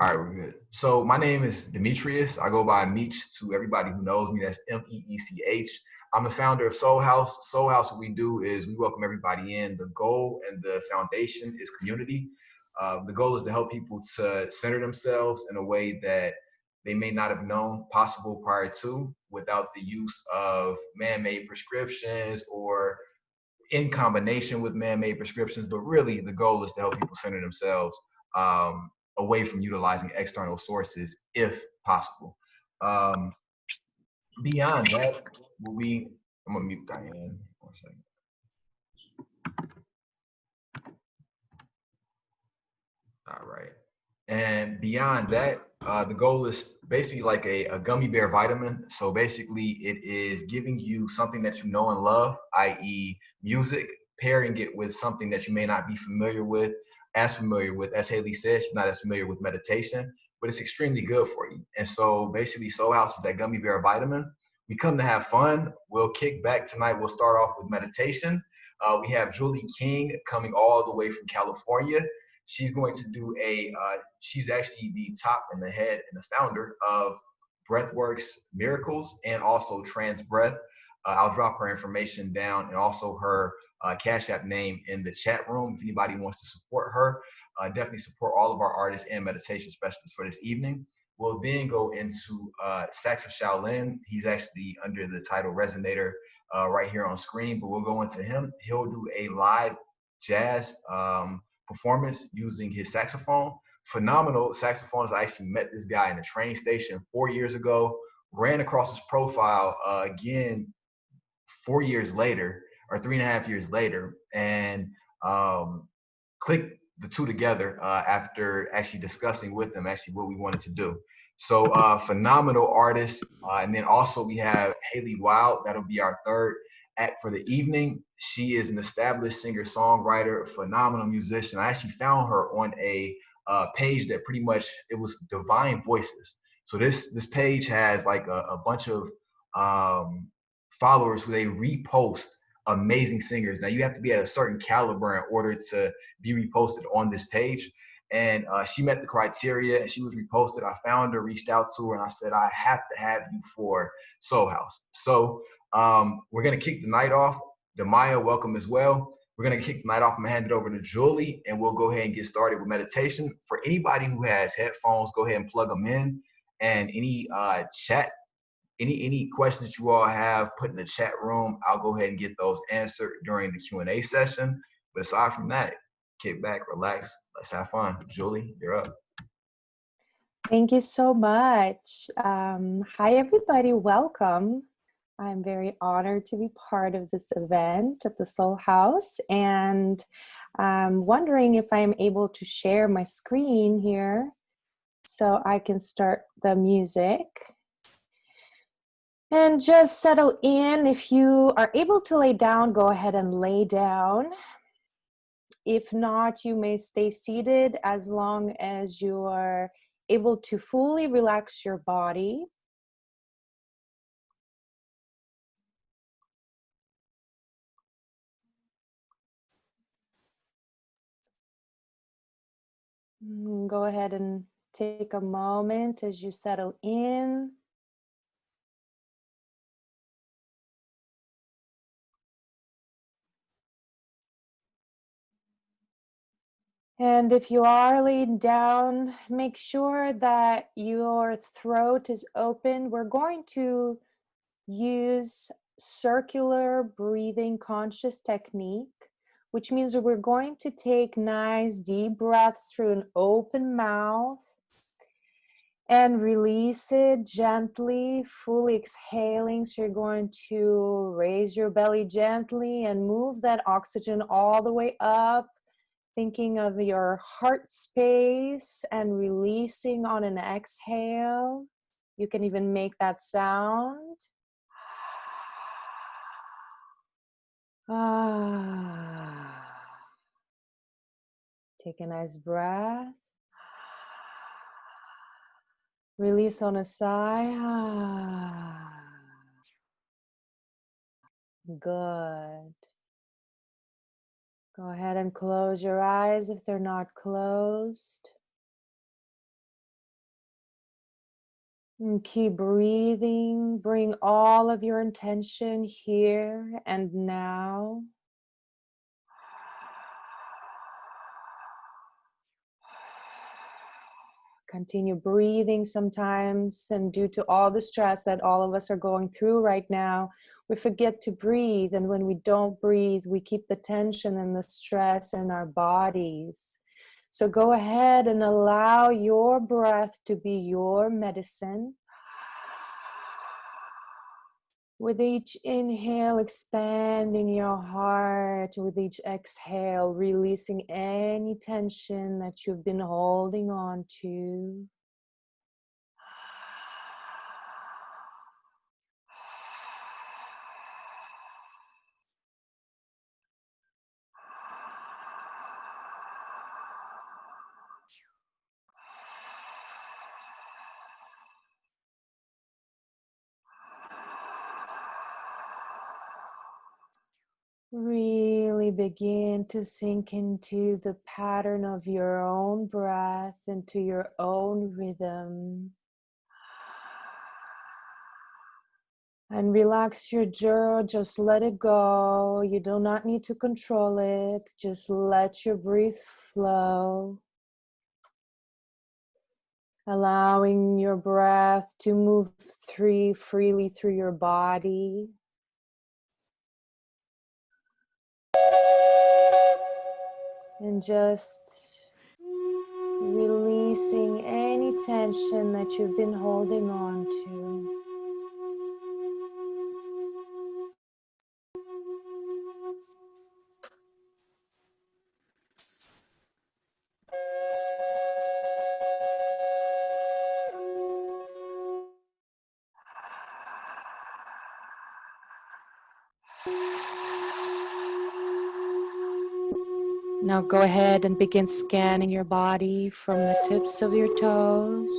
All right, we're good. So my name is Demetrius. I go by Meech to everybody who knows me. That's Meech. I'm the founder of SōlHaus. SōlHaus, what we do is we welcome everybody in. The goal and the foundation is community. The goal is to help people to center themselves in a way that they may not have known possible prior to without the use of man-made prescriptions or in combination with man-made prescriptions, but really the goal is to help people center themselves away from utilizing external sources if possible. Um, Beyond that, I'm gonna mute Diane 1 second. All right. And beyond that, the goal is basically like a gummy bear vitamin. So basically, it is giving you something that you know and love, i.e., music, pairing it with something that you may not be familiar with. As Hailey said, she's not as familiar with meditation, but it's extremely good for you. And so basically, SōlHaus is that gummy bear vitamin. We come to have fun. We'll kick back tonight. We'll start off with meditation. We have Julie King coming all the way from California. She's going to do she's actually the top and the head and the founder of Breathworks Miracles and also Trans Breath. I'll drop her information down and also her Cash App name in the chat room. If anybody wants to support her, definitely support all of our artists and meditation specialists for this evening. We'll then go into Sax of Shaolin. He's actually under the title Resonator right here on screen, but we'll go into him. He'll do a live jazz performance using his saxophone. Phenomenal saxophonist. I actually met this guy in a train station 4 years ago, ran across his profile again 4 years later, or 3.5 years later, and clicked the two together after actually discussing with them actually what we wanted to do. So phenomenal artist. And then also we have Hailey Wild. That'll be our third act for the evening. She is an established singer-songwriter, phenomenal musician. I actually found her on a page that pretty much, it was Divine Voices. So this page has like a bunch of followers who they repost amazing singers. Now you have to be at a certain caliber in order to be reposted on this page. And she met the criteria and she was reposted. I found her, reached out to her, and I said, I have to have you for SōlHaus. So we're going to kick the night off. Demaya, welcome as well. We're going to kick the night off. I'm going to hand it over to Julie, and we'll go ahead and get started with meditation. For anybody who has headphones, go ahead and plug them in. And any any questions you all have, put in the chat room. I'll go ahead and get those answered during the Q&A session. But aside from that, kick back, relax, let's have fun. Julie, you're up. Thank you so much. Hi, everybody. Welcome. I'm very honored to be part of this event at the SōlHaus, and I'm wondering if I'm able to share my screen here so I can start the music. And just settle in. If you are able to lay down, go ahead and lay down. If not, you may stay seated as long as you are able to fully relax your body. Go ahead and take a moment as you settle in. And if you are laid down, make sure that your throat is open. We're going to use circular breathing conscious technique, which means that we're going to take nice deep breaths through an open mouth and release it gently, fully exhaling. So you're going to raise your belly gently and move that oxygen all the way up, thinking of your heart space and releasing on an exhale. You can even make that sound. Take a nice breath. Release on a sigh. Good. Go ahead and close your eyes if they're not closed. And keep breathing. Bring all of your intention here and now. Continue breathing sometimes, and due to all the stress that all of us are going through right now, we forget to breathe. And when we don't breathe, we keep the tension and the stress in our bodies. So go ahead and allow your breath to be your medicine. With each inhale, expanding your heart. With each exhale, releasing any tension that you've been holding on to. Really begin to sink into the pattern of your own breath, into your own rhythm. And relax your jaw, just let it go. You do not need to control it. Just let your breath flow. Allowing your breath to move freely through your body. And just releasing any tension that you've been holding on to. Now go ahead and begin scanning your body from the tips of your toes.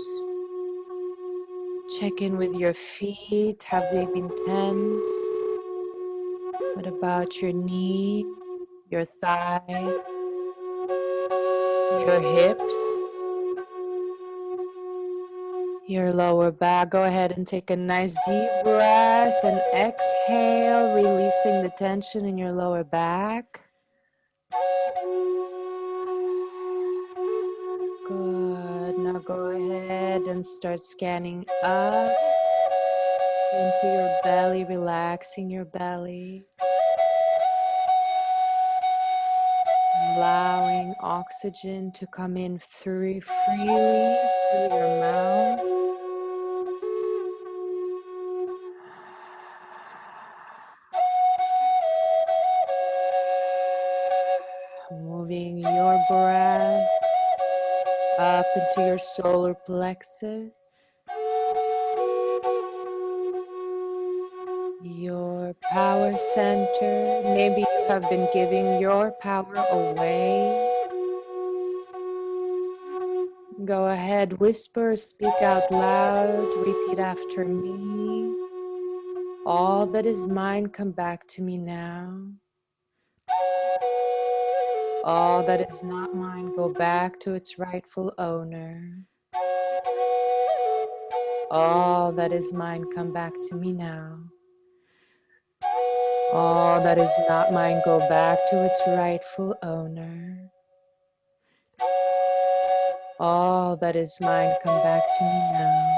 Check in with your feet. Have they been tense? What about your knee, your thigh, your hips, your lower back? Go ahead and take a nice deep breath and exhale, releasing the tension in your lower back. Good. Now go ahead and start scanning up into your belly, relaxing your belly. Allowing oxygen to come in freely through your mouth. Moving your breath up into your solar plexus, your power center. Maybe you have been giving your power away. Go ahead, whisper, speak out loud, repeat after me. All that is mine, come back to me now. All that is not mine, go back to its rightful owner. All that is mine, come back to me now. All that is not mine, go back to its rightful owner. All that is mine, come back to me now.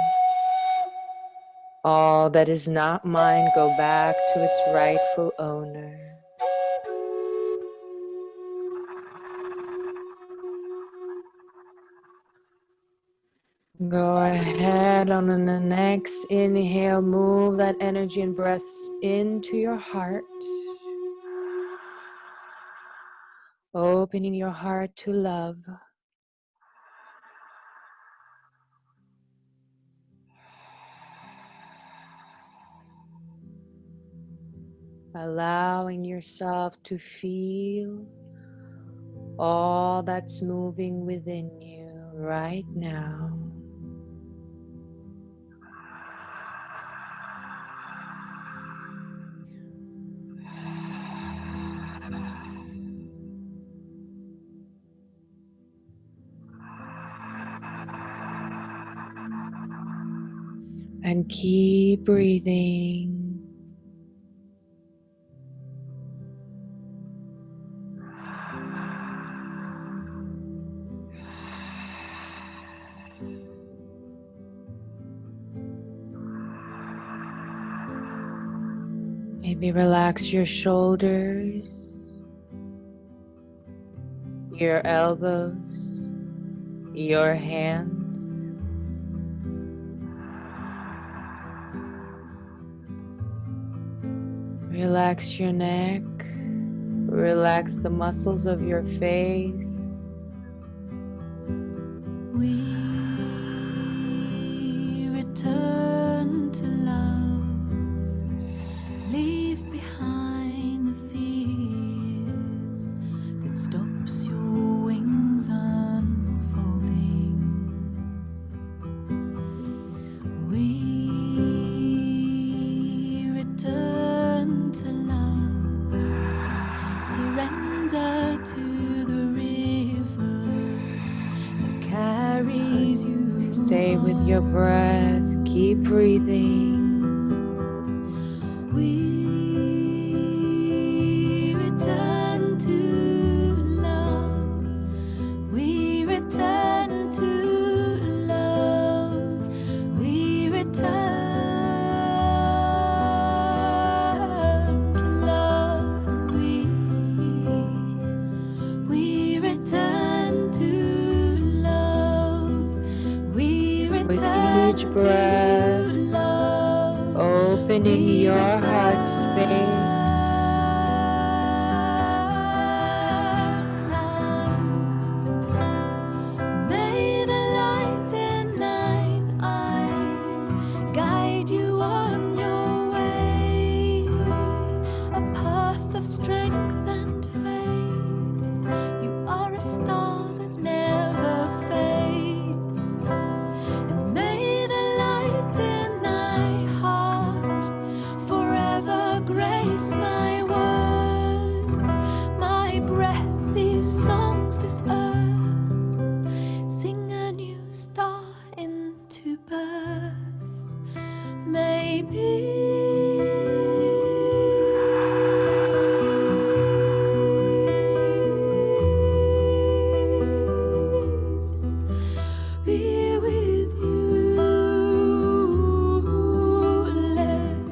All that is not mine, go back to its rightful owner. Go ahead on the next inhale, move that energy and breath into your heart. Opening your heart to love. Allowing yourself to feel all that's moving within you right now. and keep breathing. Maybe relax your shoulders, your elbows, your hands. Relax your neck, relax the muscles of your face. We return to love, leave behind the fears that stops your wings unfolding. We return to love, surrender to the river that carries you. Stay with your breath, keep breathing. We return to love. We return to love. We return to love. We return to love. We With return each to breath, love. opening your heart space. May the light in thine eyes guide you on your way, a path of strength and faith. You are a star that never fades. And may the light in thy heart forever grace my words, my breath, these songs, this earth. Sing a new star into birth. Be with you. Let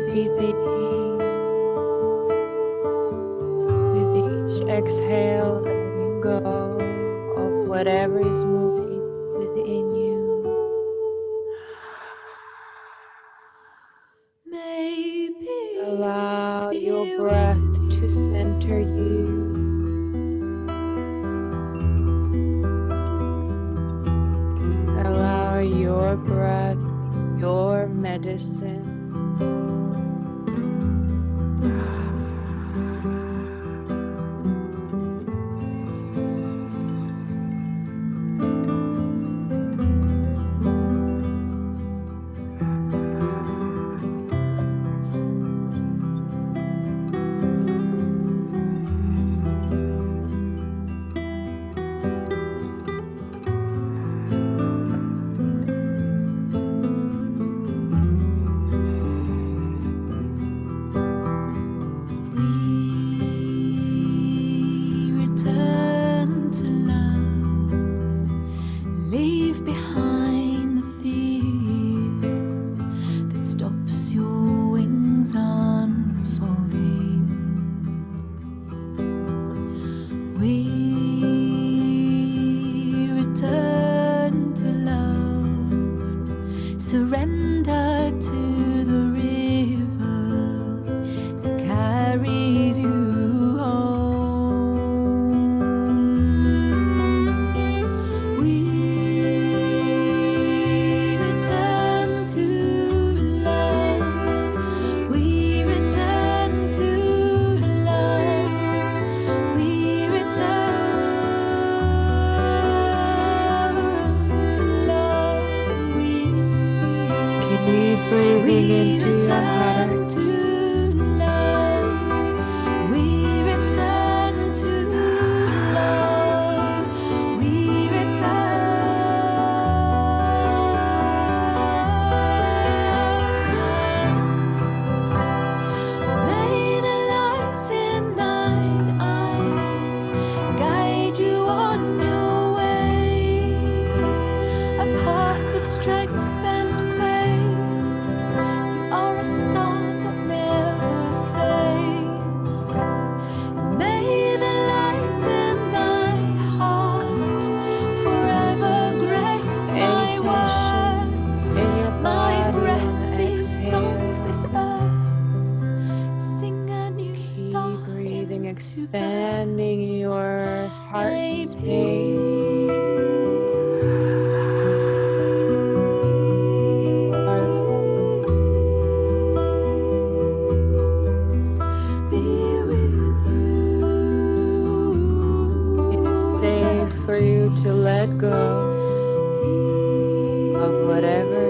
Breathing. With each exhale, letting go of whatever is moving within you. may peace Allow be your with breath to you. center you. Allow your breath, your medicine. We return to love, leave behind the fear that stops your wings unfolding. We return to love, surrender to the river that carries you home. We Keep breathing into your heart. To love, we return to love, we return. May the light in thine eyes guide you on your way, a path of strength and faith. You are a star that never fades. May the light in thy heart forever grace Any my tension words, in your my body, breath, wanna these songs, exhale. this earth. Sing a new Keep star breathing, into expanding your heart May space. be with It is safe for you to let go of whatever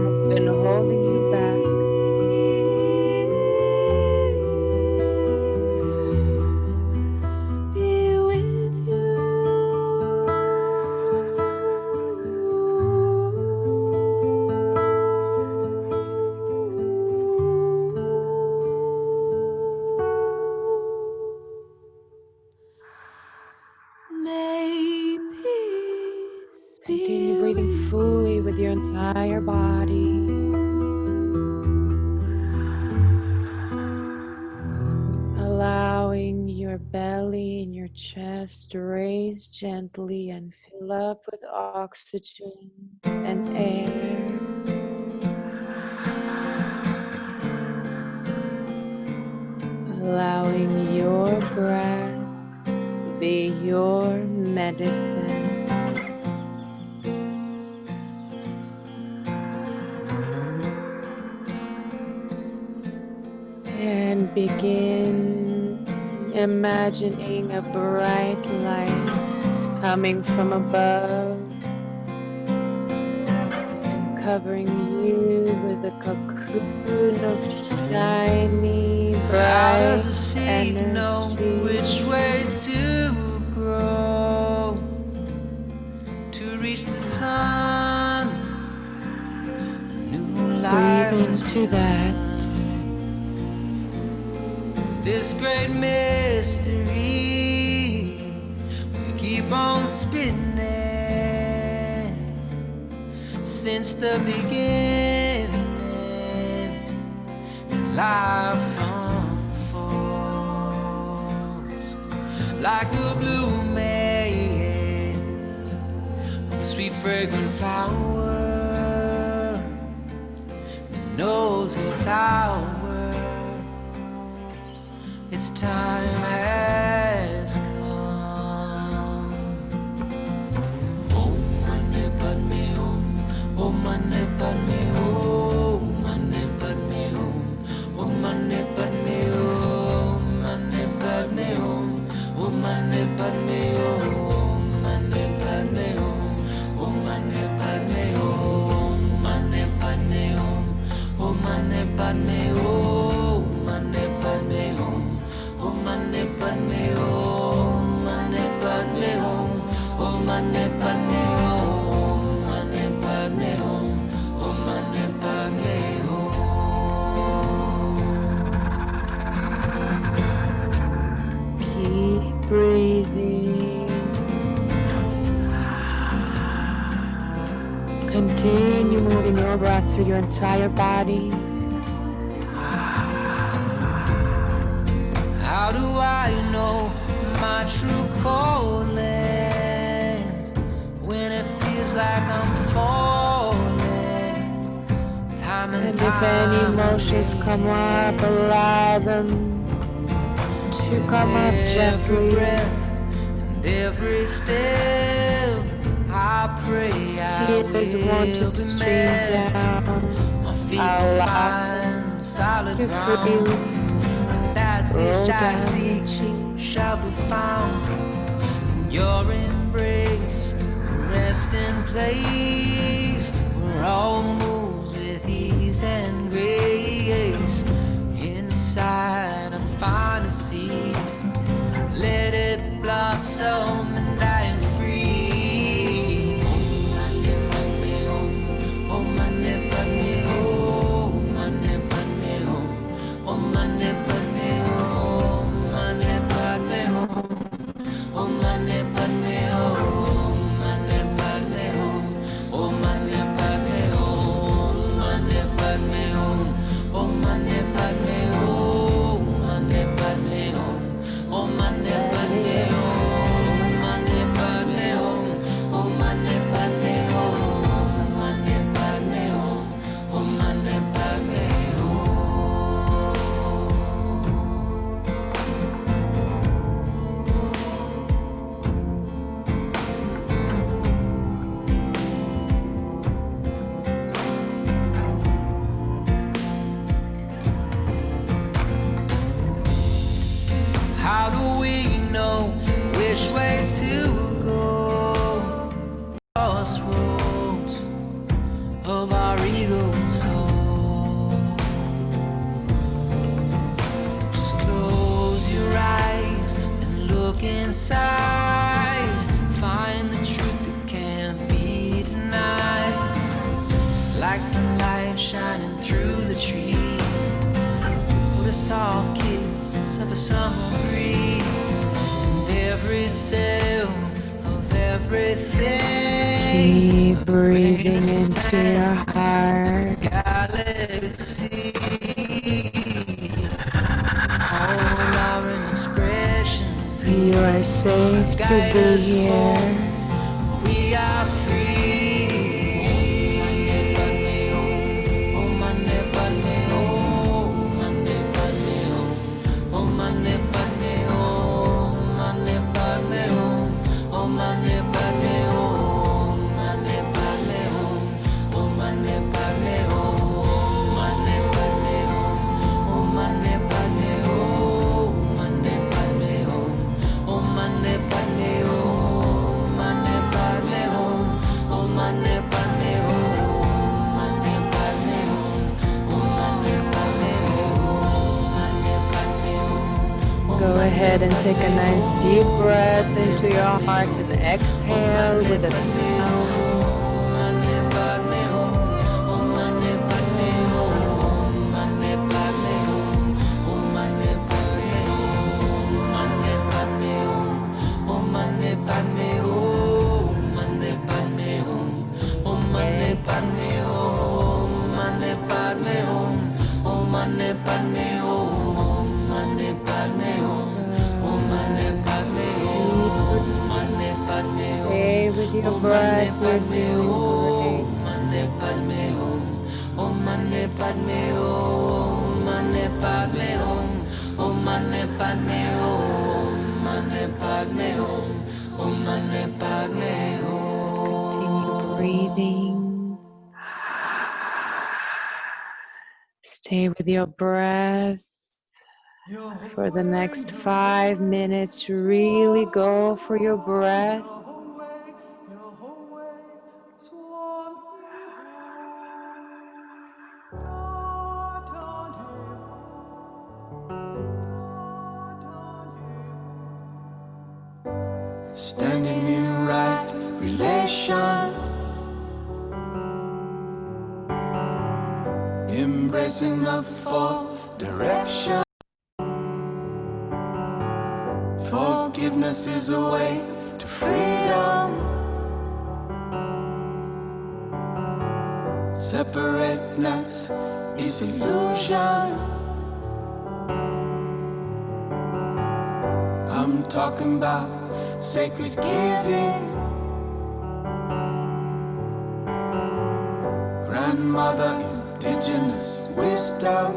has been holding you back. Be with May peace Continue be breathing fully with your entire body. Allowing your belly and your chest to raise gently and fill up with oxygen and air. Allowing your breath to be your medicine. And begin imagining a bright light coming from above and covering you with a cocoon of shiny, How bright does a seed know which energy. way to grow to reach the sun? New life Breathe is into that. this great mystery. We keep on spinning since the beginning. Life unfolds like a blooming, a sweet fragrant flower that knows its hour. Its time has come. Om Mani Padme Hum, Om Mani Padme Hum, Mani Padme Hum, Om Mani Padme Hum, Mani Padme Hum, Om Mani Padme Hum, Mani Padme Hum, Om Mani Padme Hum, Mani Padme Hum, Om Mani Padme Hum, Mani Padme Hum. Om Mani Padme Hum, Mani Padme Hum, Om Mani Padme Hum, Mani Padme Hum, Om Mani Padme Hum. Keep breathing. Continue moving your breath through your entire body. How do I know my true calling when it feels like I'm falling? Time and And time if any emotions again. come up, allow them to come up Every gently. breath and every step, I pray I Tears want to will be stream met. down. My feet will Allow find solid to ground. freely That roll which I down your seek cheeks. shall be found in your embrace, a resting place where all moves with ransom and dying free. Oh mane padme hum, mane padme hum, oh mane padme hum, mane padme hum, oh mane padme hum, mane padme hum, oh mane padme hum, mane padme hum, oh mane padme hum, mane padme hum, oh mane padme hum, mane padme hum, oh mane padme hum, mane padme hum, oh mane padme hum. How do we know which way to go? Crossroads of our ego and soul. Just close your eyes and look inside. Find the truth that can't be denied. Like sunlight shining through the trees, with a soft kiss of a summer breeze, and every cell of everything. Keep breathing into your heart. Galaxy, all our expression. You are safe to Guide be us here. home. We are free. Oh mane padme hum, mane padme hum, oh mane padme hum, mane padme hum, oh mane padme hum, mane padme hum, oh mane padme hum, mane padme hum, oh mane padme hum, mane padme hum, oh mane padme hum, mane padme hum, oh mane padme hum, mane padme hum, oh mane padme hum. Go ahead and take a nice deep breath into your heart and exhale with a sound. Stay with your breath, you're doing great. Mane padme hum, om mane padme hum, mane padme hum, om mane padme hum, mane padme hum, om mane padme hum. Continue breathing. Stay with your breath for the next 5 minutes. Really go for your breath. Standing in right relations, embracing the four directions. Forgiveness is a way to freedom. Separateness is illusion. I'm talking about sacred giving. Grandmother, indigenous wisdom.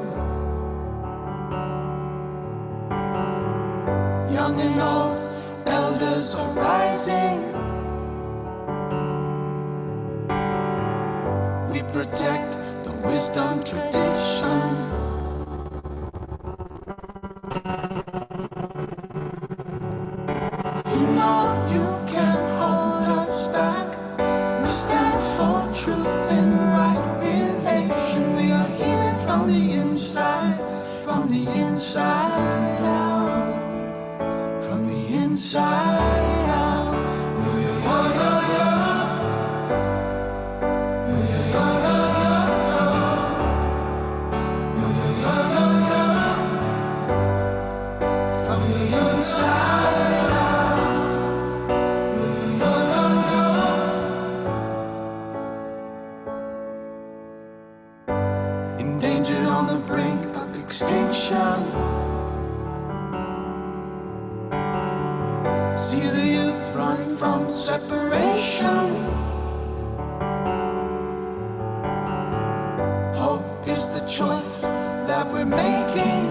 Young and old, elders are rising. We protect the wisdom traditions. You know you can't hold us back. We stand for truth and right relation. We are healing from the inside out, from the inside endangered on the brink of extinction. See the youth run from separation. Hope is the choice that we're making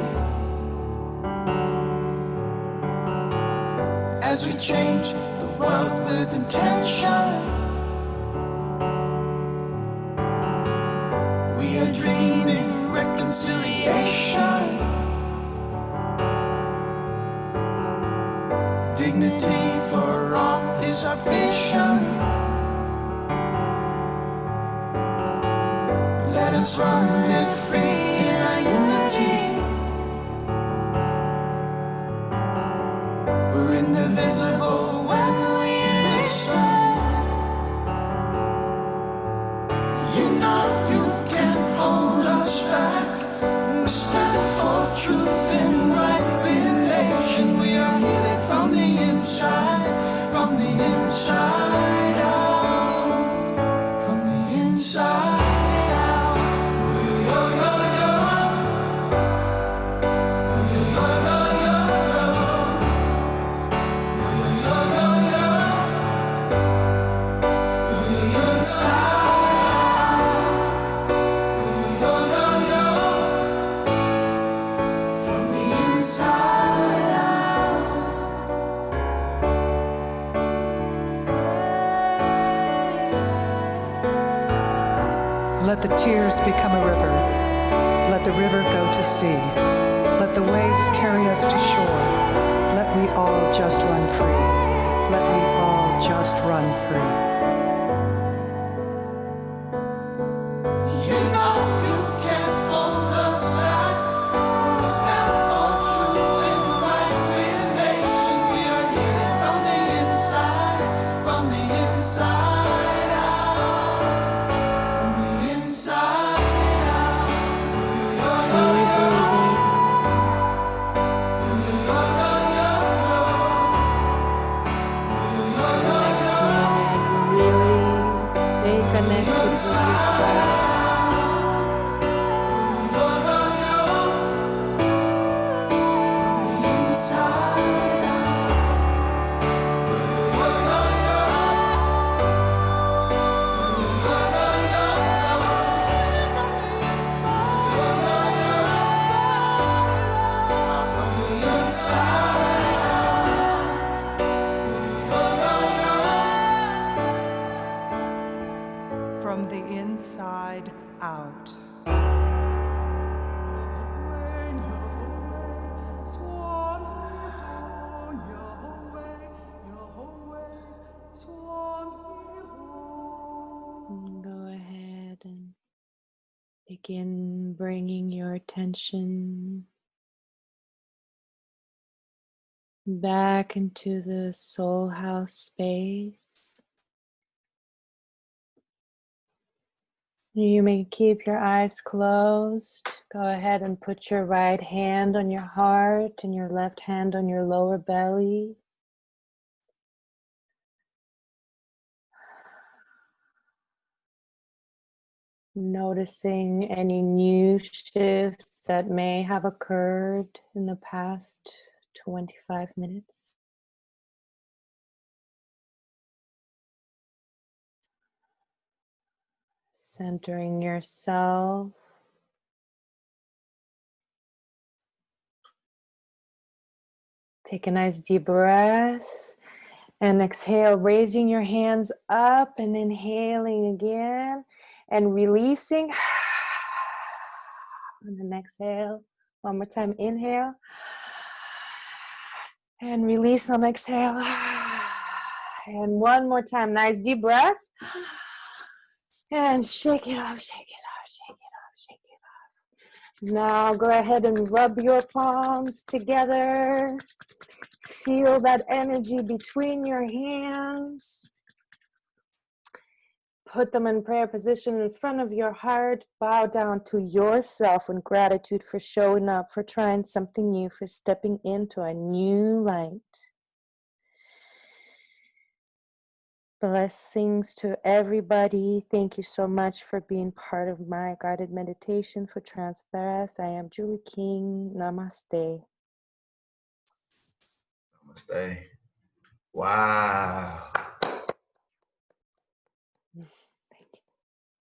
as we change the world with intention. We are dreaming reconciliation. Dignity for all is our vision. Let us run, live free in our unity. We're indivisible when we listen. You know you can't hold us back. We stand for truth and right relation. We are healing from the inside out, from the inside out. Yo, yo, yo. Yo, yo, yo, yo. Yo, yo, yo, yo. From the inside. Yo, yo, yo, yo. From the inside out. Let the tears become a river. Let the river go to sea. Let the waves carry us to shore. Let we all just run free. Let we all just run free. You know you can't hold us back. We stand for truth and right relation. We are healing from the inside out, from the inside out. Next minute, really stay connected with your breath. From the inside out. Go ahead and begin bringing your attention back into the SōlHaus space. You may keep your eyes closed. Go ahead and put your right hand on your heart and your left hand on your lower belly. Noticing any new shifts that may have occurred in the past 25 minutes. Centering yourself. Take a nice deep breath and exhale, raising your hands up and inhaling again and releasing. And then exhale. One more time, inhale and release on exhale. And one more time, nice deep breath. And shake it off, shake it off, shake it off, shake it off. Now go ahead and rub your palms together. Feel that energy between your hands. Put them in prayer position in front of your heart. Bow down to yourself in gratitude for showing up, for trying something new, for stepping into a new light. Blessings to everybody. Thank you so much for being part of my guided meditation for trance breath. I am Julie King. Namaste. Namaste. Wow.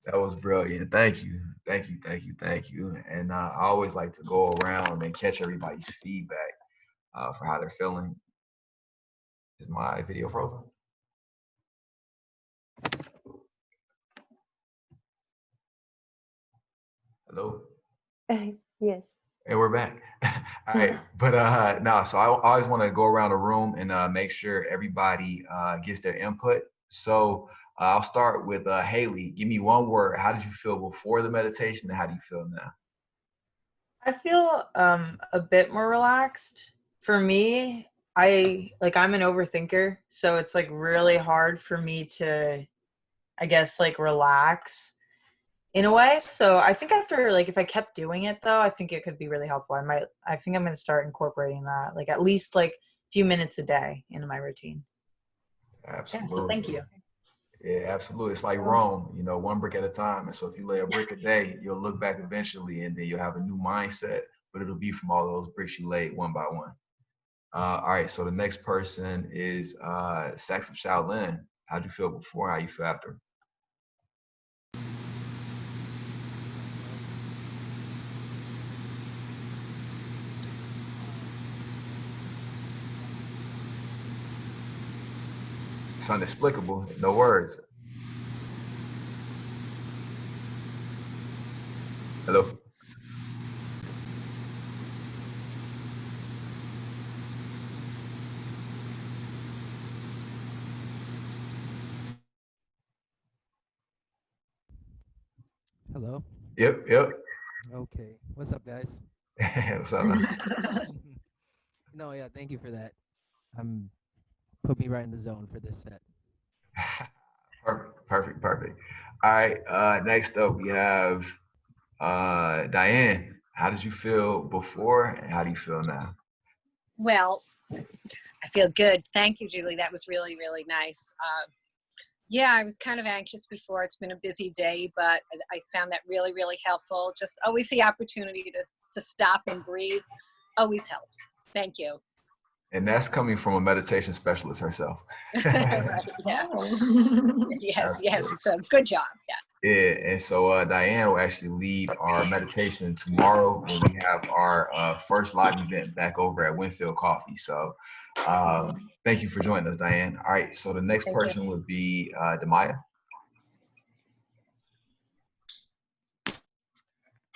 That was brilliant. Thank you. Thank you. Thank you. Thank you. And I always like to go around and catch everybody's feedback for how they're feeling. Is my video frozen? Hello? Yes. And we're back. All right. But no, so I always want to go around the room and make sure everybody gets their input. So I'll start with Hailey. Give me one word. How did you feel before the meditation and how do you feel now? I feel a bit more relaxed. For me, I'm an overthinker, so it's like really hard for me to, I guess, like relax in a way. So I think after, like, if I kept doing it though, I think it could be really helpful. I think I'm going to start incorporating that, like at least like a few minutes a day into my routine. Absolutely. Yeah, so thank you. Yeah, absolutely. It's like Rome, you know, one brick at a time. And so if you lay a brick a day, you'll look back eventually and then you'll have a new mindset, but it'll be from all those bricks you laid one by one. All right, so the next person is Sax of Shaolin. How'd you feel before? How you feel after? It's inexplicable, no words. Hello? Hello. Yep, yep. Okay. What's up, guys? What's up, man? No, yeah, thank you for that. Put me right in the zone for this set. Perfect, perfect, perfect. All right, next up we have Diane. How did you feel before and how do you feel now? Well, I feel good. Thank you, Julie. That was really, really nice. Yeah, I was kind of anxious before. It's been a busy day, but I found that really, really helpful. Just always the opportunity to stop and breathe always helps. Thank you. And that's coming from a meditation specialist herself. Right, yeah. Yes, yes. So good job. Yeah. Yeah, and so Diane will actually lead our meditation tomorrow when we have our first live event back over at Winfield Coffee. So thank you for joining us, Diane. All right, so the next Thank person you. would be Demaya.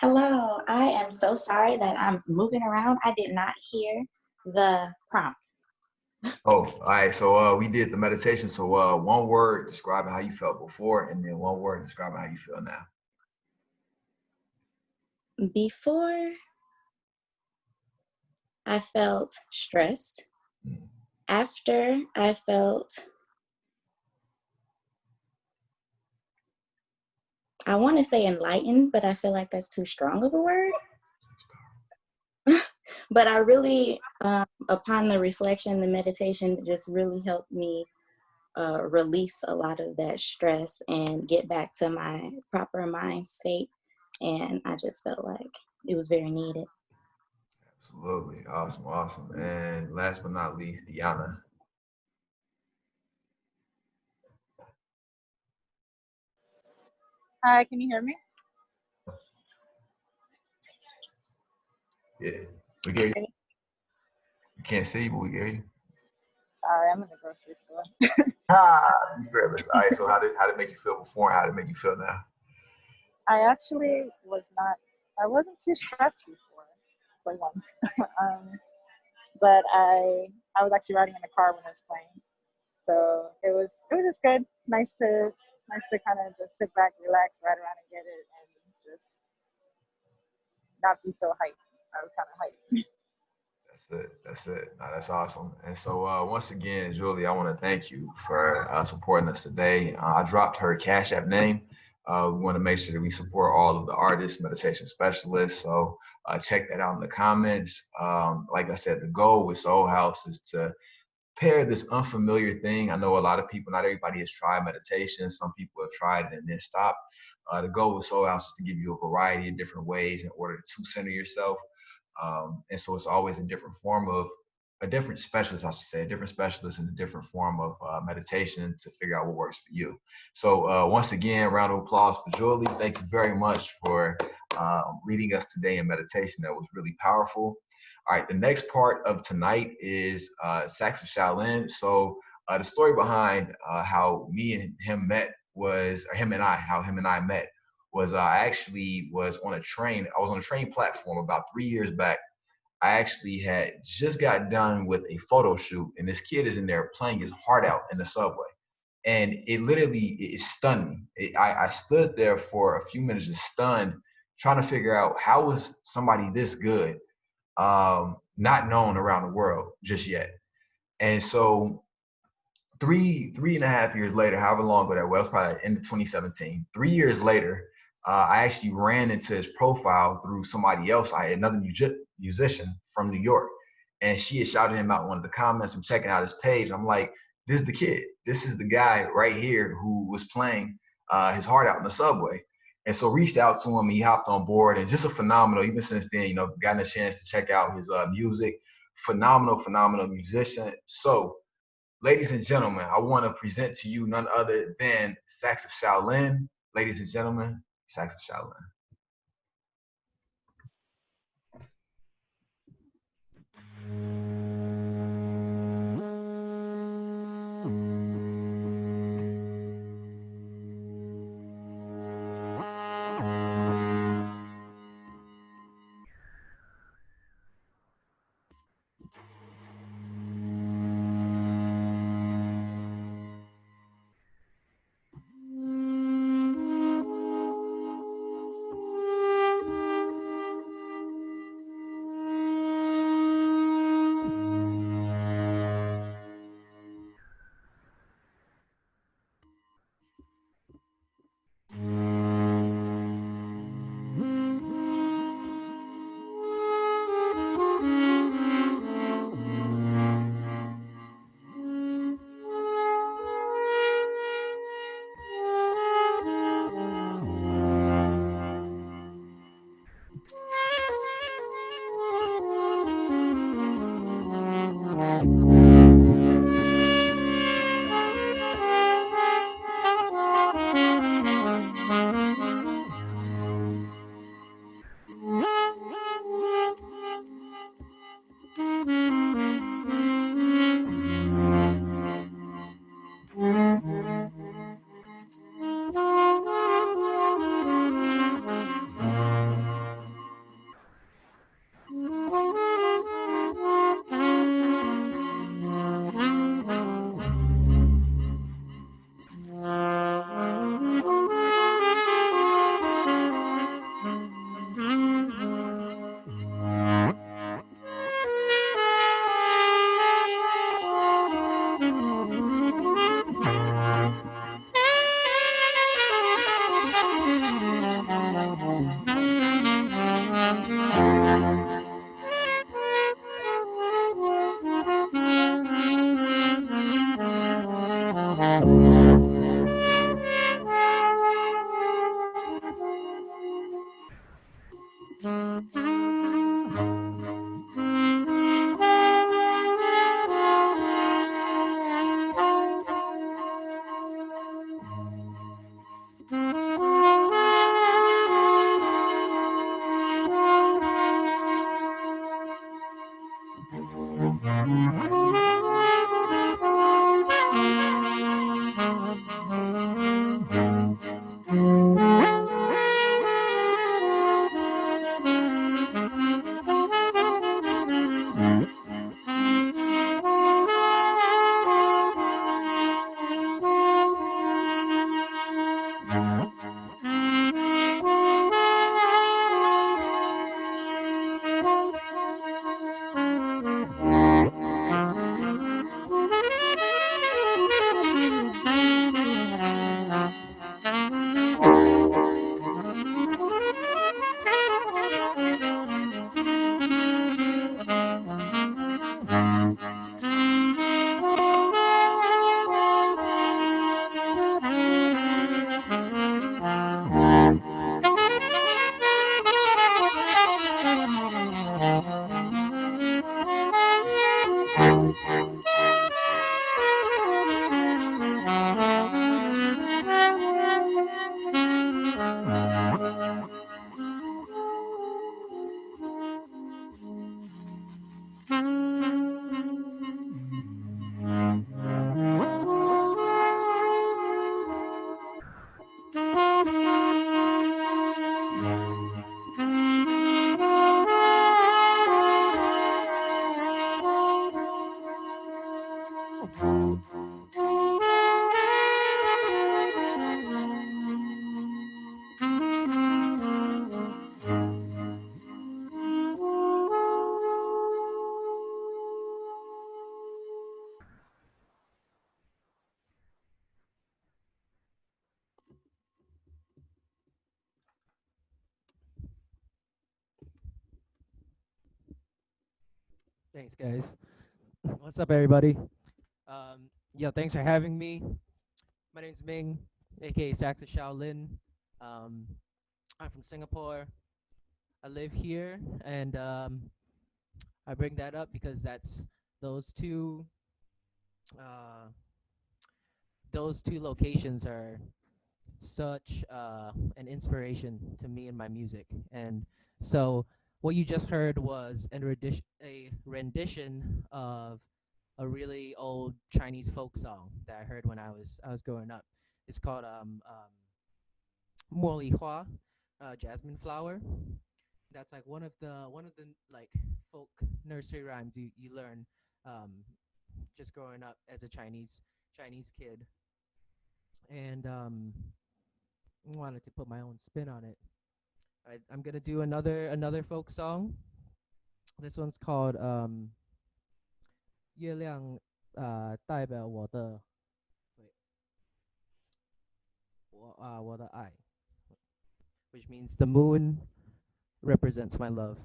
Hello, I am so sorry that I'm moving around. I did not hear the prompt. Oh, all right, so we did the meditation. So one word describing how you felt before and then one word describing how you feel now. Before, I felt stressed. After, I felt, I want to say enlightened, but I feel like that's too strong of a word. But I really, upon the reflection, the meditation just really helped me release a lot of that stress and get back to my proper mind state. And I just felt like it was very needed. Absolutely, awesome, awesome. And last but not least, Deanna. Hi, can you hear me? Yeah, we get you. We can't see you, but we get you. Sorry, I'm in the grocery store. Be fearless. All right, so how did it make you feel before and how did it make you feel now? I actually I wasn't too stressed before, for once. But I was actually riding in the car when I was playing. So it was just good. Nice to kind of just sit back, relax, ride around and get it, and just not be so hyped. I was kind of hyped. That's it. No, that's awesome. And so once again, Julie, I want to thank you for supporting us today. I dropped her Cash App name. We want to make sure that we support all of the artists, meditation specialists. So check that out in the comments. Like I said, the goal with SōlHaus is to pair this unfamiliar thing. I know a lot of people, not everybody has tried meditation. Some people have tried it and then stopped. The goal with SōlHaus is to give you a variety of different ways in order to center yourself. And so it's always a different form of a different specialist, I should say, a different specialist in a different form of meditation to figure out what works for you. So once again, round of applause for Julie. Thank you very much for leading us today in meditation. That was really powerful. All right, the next part of tonight is Sacks of Shaolin. So the story behind how me and him met was, or how him and I met was I actually was on a train. I was on a train platform about 3 years back. I actually had just got done with a photo shoot, and this kid is in there playing his heart out in the subway. And it stunned me. I stood there for a few minutes just stunned, trying to figure out how was somebody this good not known around the world just yet. And so three and a half years later, however long ago that was, probably in 2017, 3 years later, I actually ran into his profile through somebody else. I had another musician from New York, and she had shouted him out in one of the comments. I'm checking out his page. I'm like, this is the kid. This is the guy right here who was playing his heart out in the subway. And so reached out to him. He hopped on board, and just a phenomenal. Even since then, gotten a chance to check out his music. Phenomenal musician. So, ladies and gentlemen, I want to present to you none other than Sacks of Shaolin. Ladies and gentlemen, Sacks of Shaolin. Thanks, guys. What's up, everybody? Yeah, thanks for having me. My name's Ming, aka Saxa Shaolin. Um, I'm from Singapore. I live here, and I bring that up because those two uh, those two locations are such an inspiration to me and my music. And so, what you just heard was a rendition of a really old Chinese folk song that I heard when I was growing up. It's called Mo Li Hua, jasmine flower. That's like one of the like folk nursery rhymes you learn um, just growing up as a Chinese kid. And wanted to put my own spin on it. I'm gonna do another folk song. This one's called 月亮代表我的爱, which means the moon represents my love.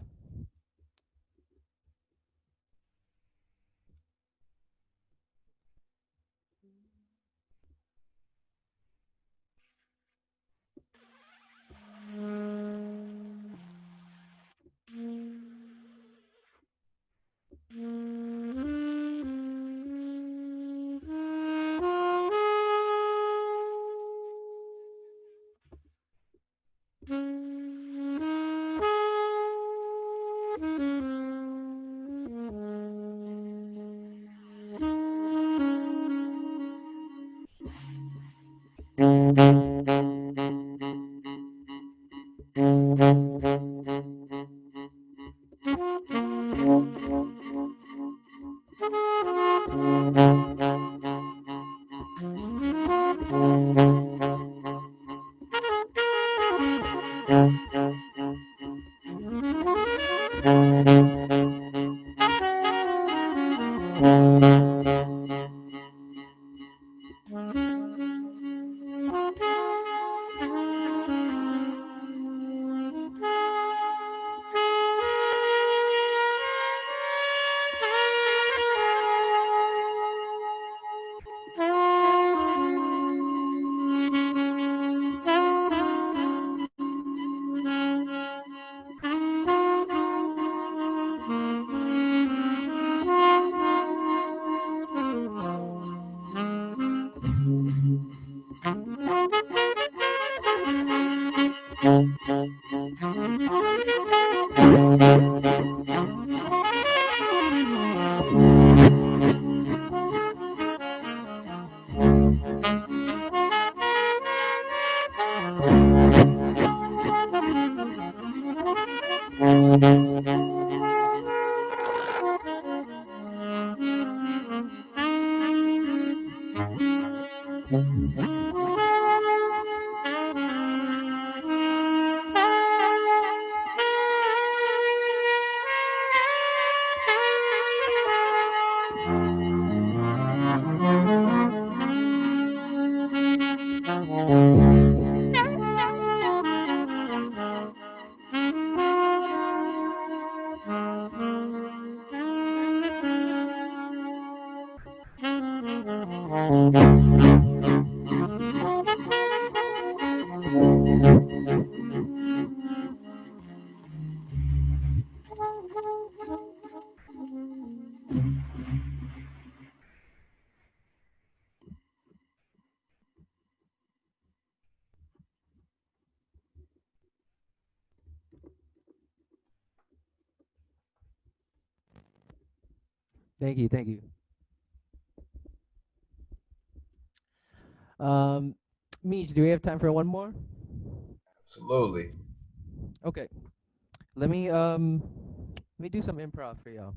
Thank you, thank you. Um, Meej, do we have time for one more? Absolutely. Okay, let me do some improv for y'all.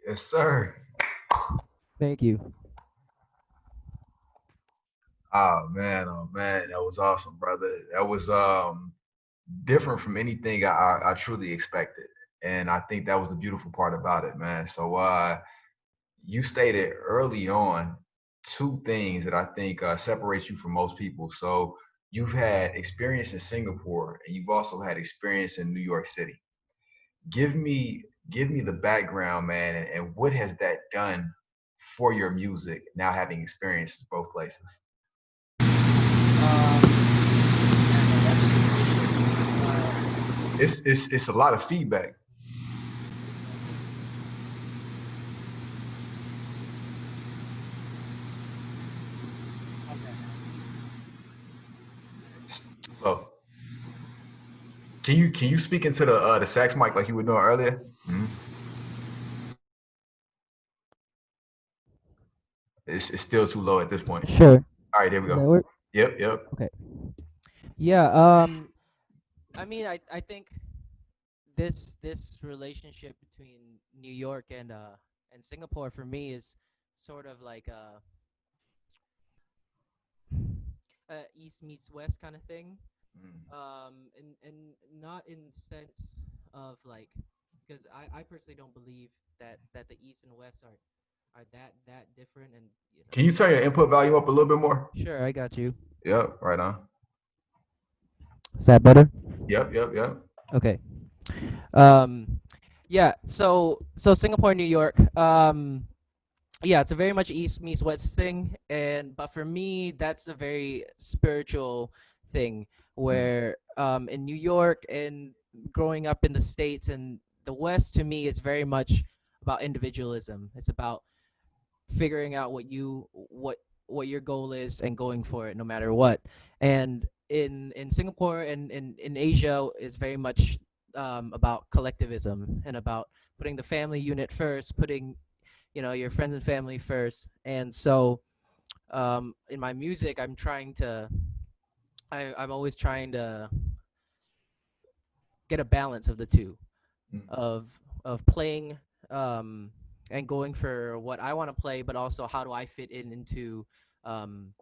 Yes, sir. Thank you. Oh man, that was awesome, brother. That was different from anything I truly expected. And I think that was the beautiful part about it, man. So you stated early on two things that I think separate you from most people. So you've had experience in Singapore and you've also had experience in New York City. Give me the background, man, and what has that done for your music now having experienced both places? It's a lot of feedback. So can you speak into the sax mic like you were doing earlier? Mhm. It's still too low at this point. Sure. All right, there we Does that go. work? Yep. Okay. Yeah. I mean, I think this relationship between New York and Singapore for me is sort of like a East meets West kind of thing. Mm. And not in the sense of like, because I personally don't believe that the East and West are that different, and you know. Can you turn your input volume up a little bit more? Sure, I got you. Yep, right on. Is that better? Yep. Okay. Um, yeah. So Singapore, New York. Yeah, it's a very much East meets West thing, and but for me, that's a very spiritual thing. Mm. Where in New York and growing up in the States and the West, to me, it's very much about individualism. It's about figuring out what your goal is and going for it no matter what. And in Singapore and in Asia is very much about collectivism and about putting the family unit first, putting your friends and family first. And so in my music, I'm always trying to get a balance of the two, Mm. of playing um, and going for what I want to play, but also how do I fit into um,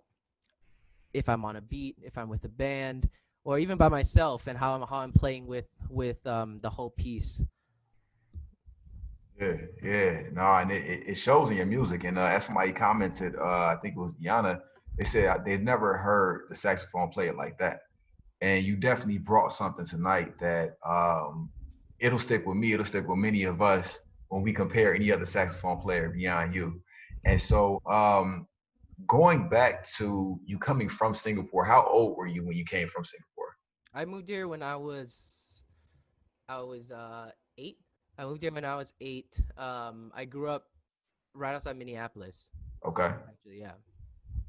if I'm on a beat, if I'm with a band, or even by myself, and how I'm playing with the whole piece. Yeah, yeah, no, and it shows in your music. And as somebody commented, I think it was Diana, they said they'd never heard the saxophone play it like that. And you definitely brought something tonight that it'll stick with me. It'll stick with many of us when we compare any other saxophone player beyond you. And so, going back to you coming from Singapore, how old were you when you came from Singapore? I moved here when I was 8. I moved here when I was 8. I grew up right outside Minneapolis, Okay. actually. Yeah.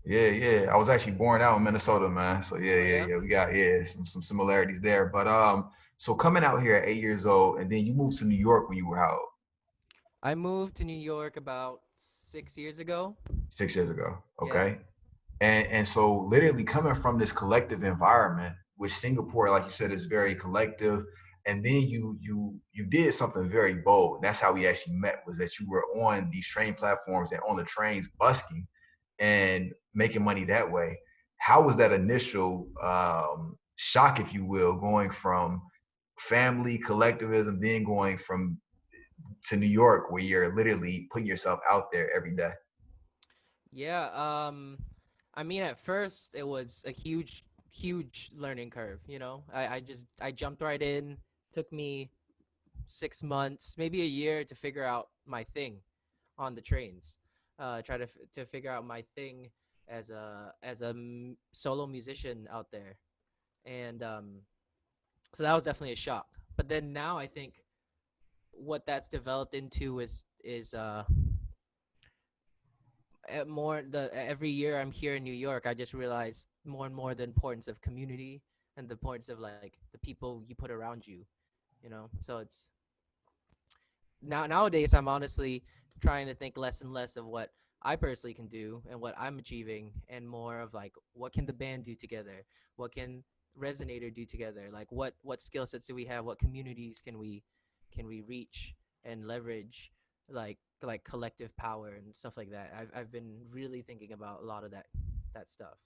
Yeah, yeah. I was actually born out in Minnesota, man. So yeah, Oh yeah, yeah. yeah. We got some similarities there. But so coming out here at 8 years old, and then you moved to New York when you were how old? I moved to New York about 6 years ago. 6 years ago. Yeah. Okay. And so literally coming from this collective environment, which Singapore, like you said, is very collective. And then you did something very bold. That's how we actually met, was that you were on these train platforms and on the trains busking and making money that way. How was that initial shock, if you will, going from family collectivism, then going from to New York, where you're literally putting yourself out there every day? Yeah. I mean, at first it was a huge learning curve. I jumped right in. Took me 6 months, maybe a year to figure out my thing on the trains. Try to figure out my thing as a solo musician out there. And so that was definitely a shock. But then now I think what that's developed into is more the every year I'm here in New York, I just realize more and more the importance of community and the importance of like the people you put around you. So it's nowadays I'm honestly trying to think less and less of what I personally can do and what I'm achieving, and more of like what can the band do together, what can Resonator do together, like what skill sets do we have, what communities can we reach and leverage, like collective power and stuff like that. I've been really thinking about a lot of that stuff.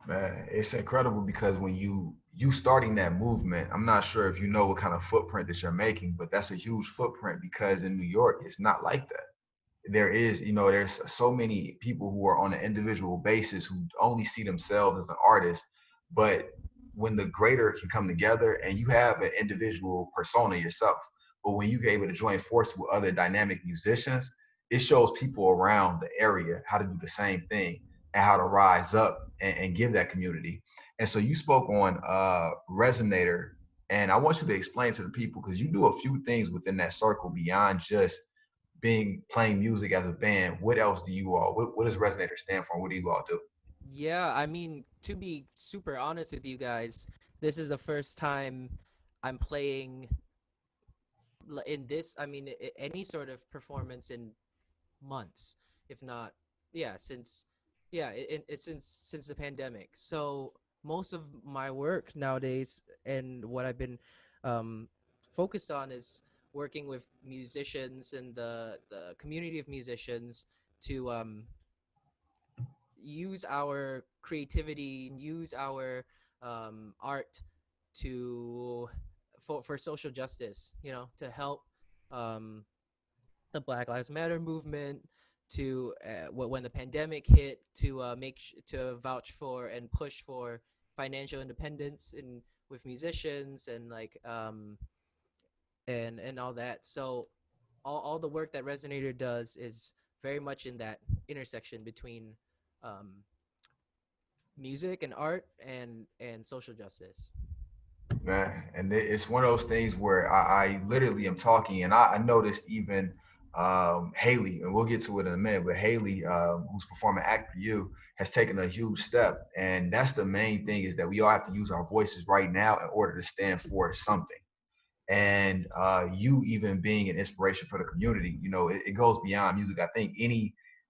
Man, it's incredible because when you starting that movement, I'm not sure if you know what kind of footprint that you're making, but that's a huge footprint because in New York, it's not like that. There's so many people who are on an individual basis who only see themselves as an artist. But when the greater can come together and you have an individual persona yourself, but when you're able to join forces with other dynamic musicians, it shows people around the area how to do the same thing and how to rise up and give that community. And so you spoke on Resonator, and I want you to explain to the people, because you do a few things within that circle beyond just being playing music as a band. What else do you all, what does Resonator stand for? What do you all do? Yeah, I mean, to be super honest with you guys, this is the first time I'm playing in this. I mean, any sort of performance in months, if not, yeah, since, yeah, since the pandemic. So most of my work nowadays and what I've been um, focused on is working with musicians and the community of musicians to use our creativity, use our art to for social justice, to help um, the Black Lives Matter movement, to when the pandemic hit, to to vouch for and push for financial independence in with musicians and like and all that. So all the work that Resonator does is very much in that intersection between um, music and art and social justice. Man, and it's one of those things where I literally am talking, and I noticed even Hailey, and we'll get to it in a minute, but Hailey, who's performing Act for You, has taken a huge step. And that's the main thing, is that we all have to use our voices right now in order to stand for something. And you even being an inspiration for the community, you know, it goes beyond music. I think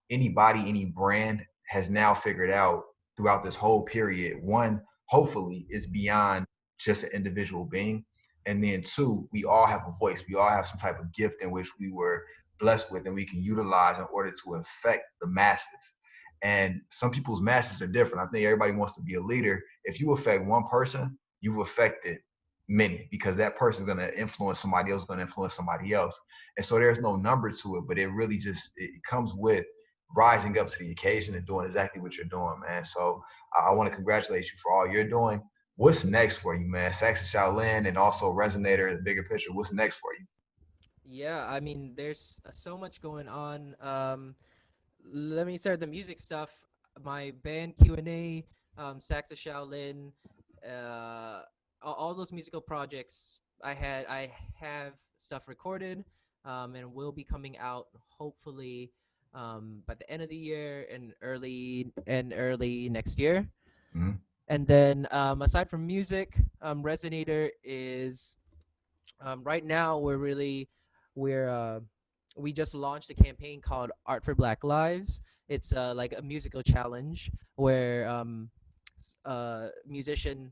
anybody, any brand has now figured out throughout this whole period, one, hopefully is beyond just an individual being. And then two, we all have a voice. We all have some type of gift in which we were blessed with and we can utilize in order to affect the masses. And some people's masses are different. I think everybody wants to be a leader. If you affect one person, you've affected many, because that person is going to influence somebody else, going to influence somebody else. And so there's no number to it, but it really just, it comes with rising up to the occasion and doing exactly what you're doing, man. So I want to congratulate you for all you're doing. What's next for you, man? Sax and Shaolin, and also Resonator, the bigger picture. What's next for you? Yeah, I mean, there's so much going on. Let me start the music stuff. My band Q&A, Saxa Shaolin, uh, all those musical projects I have stuff recorded, and will be coming out hopefully by the end of the year and early next year. Mm-hmm. And then aside from music, Resonator is right now we're we just launched a campaign called Art for Black Lives. It's like a musical challenge where a musician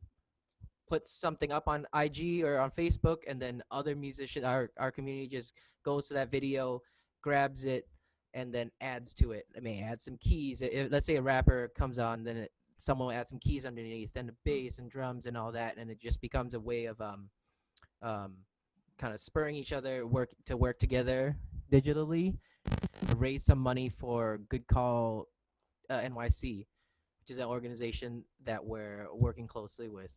puts something up on IG or on Facebook, and then other musicians, our community just goes to that video, grabs it, and then adds to it. I mean, add some keys. Let's say a rapper comes on, then someone will add some keys underneath, and the bass and drums and all that, and it just becomes a way of um, kind of spurring each other work together digitally, raise some money for Good Call NYC, which is an organization that we're working closely with.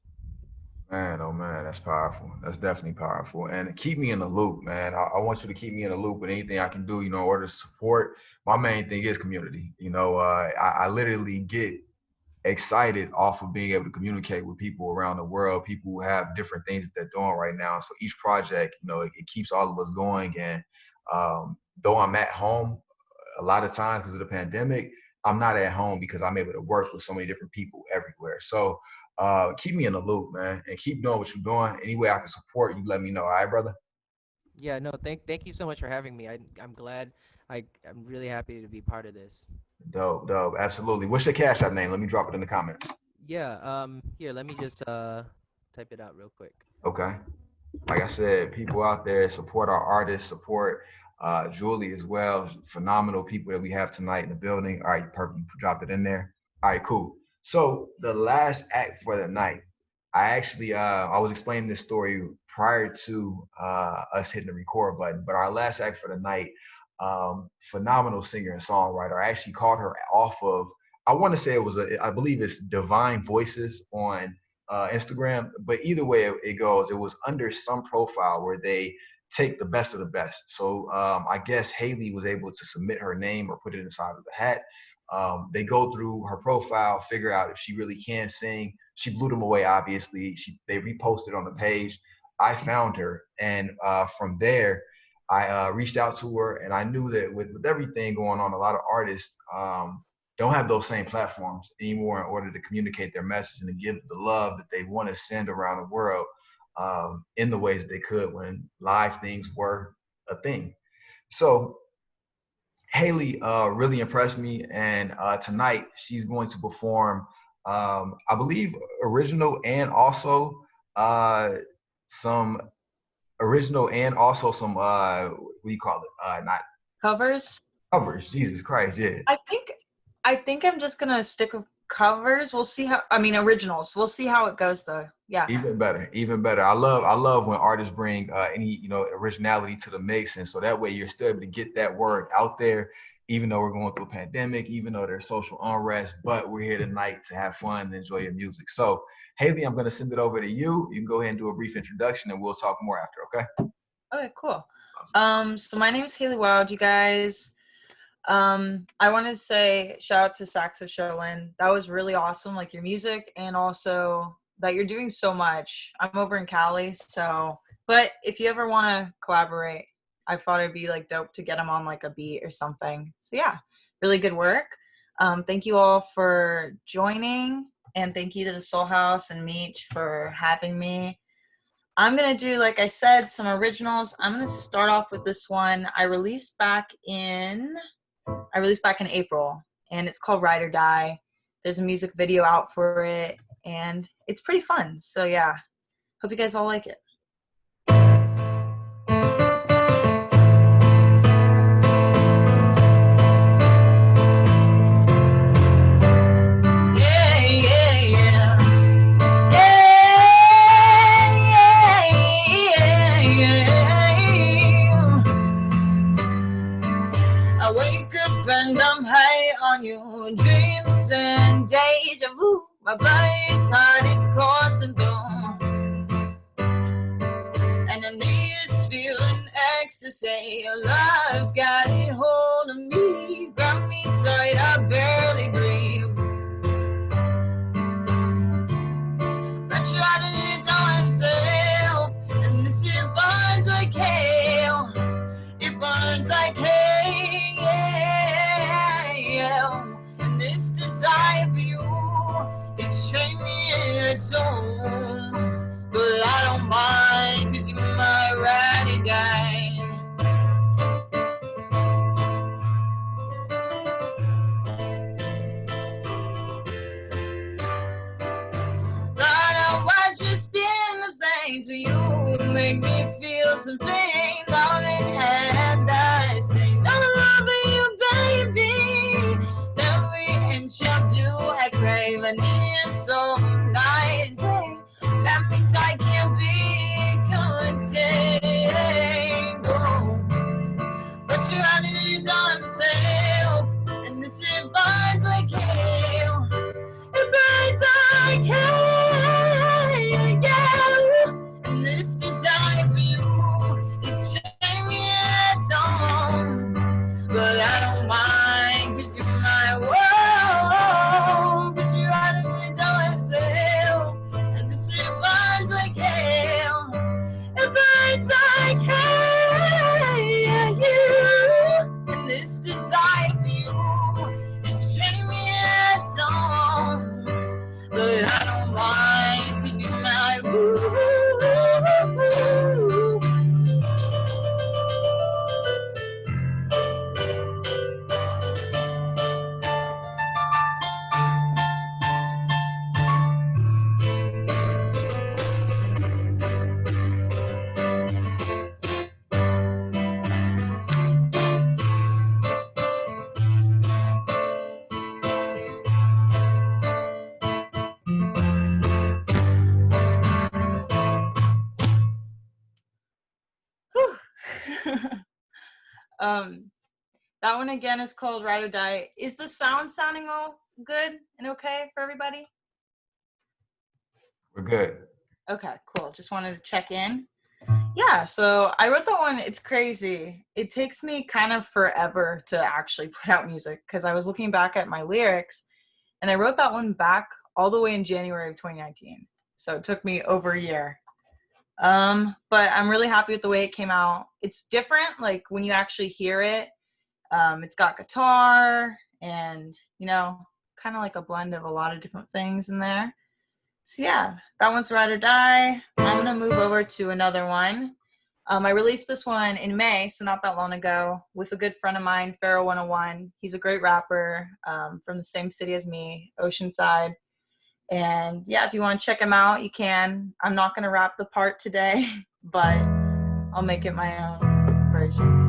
Man, oh man, that's powerful. That's definitely powerful. And keep me in the loop, man. I want you to keep me in the loop with anything I can do, you know, in order to support. My main thing is community. You know, I literally get excited off of being able to communicate with people around the world, people who have different things that they're doing right now. So each project, you know, it keeps all of us going. And though I'm at home a lot of times because of the pandemic, I'm not at home because I'm able to work with so many different people everywhere. So keep me in the loop, man, and keep doing what you're doing. Any way I can support you, let me know. All right, brother? Yeah, no, thank you so much for having me. I'm glad. I'm really happy to be part of this. Dope, dope. Absolutely. What's your Cash App name? Let me drop it in the comments. Yeah, here, let me just type it out real quick. Okay. Like I said, people out there, support our artists, support Julie as well. Phenomenal people that we have tonight in the building. All right, perfect. You dropped it in there. All right, cool. So the last act for the night, I actually I was explaining this story prior to us hitting the record button, but our last act for the night, phenomenal singer and songwriter. I actually called her off of, I want to say it was I believe it's Divine Voices on Instagram, but either way it goes, it was under some profile where they take the best of the best. So I guess Hailey was able to submit her name or put it inside of the hat. They go through her profile, figure out if she really can sing. She blew them away, obviously. They reposted on the page. I found her, and from there, I reached out to her, and I knew that with everything going on, a lot of artists don't have those same platforms anymore in order to communicate their message and to give the love that they want to send around the world in the ways they could when live things were a thing. So Hailey really impressed me, and tonight she's going to perform, I believe, original and also some original and also some what do you call it? Not Covers. covers. Jesus Christ, yeah. I think I'm just gonna stick with covers. We'll see how. I mean, originals. We'll see how it goes, though. Yeah. Even better, even better. I love when artists bring any originality to the mix, and so that way you're still able to get that word out there, even though we're going through a pandemic, even though there's social unrest. But we're here tonight to have fun and enjoy your music. So, Hailey, I'm going to send it over to you. You can go ahead and do a brief introduction, and we'll talk more after. Okay? Okay. Cool. Awesome. So my name is Hailey Wild. You guys. I want to say shout out to Saxo Shaolin. That was really awesome. Like your music, and also that you're doing so much. I'm over in Cali, so. But if you ever want to collaborate, I thought it'd be like dope to get them on like a beat or something. So yeah, really good work. Thank you all for joining, and thank you to the SōlHaus and Meech for having me. I'm gonna do, like I said, some originals. I'm gonna start off with this one I released back in April, and it's called Ride or Die. There's a music video out for it, and it's pretty fun. So yeah, hope you guys all like it. I wake up and I'm high on you, dreams and deja vu. My body's hot, it's coursing through, and I need this feeling ecstasy. Your love's got it hold of me, got me tight, I barely breathe. I try to tell myself, and this shit burns like hell. It burns like hell. And this desire for you, it's chained me at home. But I don't mind, 'cause you might ride or die. But I was just in the things for you to make me feel something. Loving hand, I sing. I'm loving you, baby. Every inch of you I crave. I need you so night and day. That means I can't be contained. Oh. But you're out of your darn self, and this shit burns like hell. It burns like hell, yeah. And this desire for you, it's showing me it's on. But I don't mind, 'cause you're my world. But you're out of the darn self, and this shit burns like hell. It burns like hell, yeah, you. And this desire for you, it's showing me it's on. But I don't mind, 'cause you're my woo. That one again is called Ride or Die. Is the sound sounding all good and okay for everybody? We're good. Okay, cool. Just wanted to check in. Yeah, so I wrote that one. It's crazy. It takes me kind of forever to actually put out music, because I was looking back at my lyrics, and I wrote that one back all the way in January of 2019. So it took me over a year. But I'm really happy with the way it came out. It's different, like when you actually hear it. It's got guitar and, you know, kind of like a blend of a lot of different things in there. So yeah, that one's Ride or Die. I'm gonna move over to another one. I released this one in May, so not that long ago, with a good friend of mine, Pharaoh 101. He's a great rapper from the same city as me, Oceanside. And yeah, if you want to check him out, you can. I'm not gonna rap the part today, but I'll make it my own version.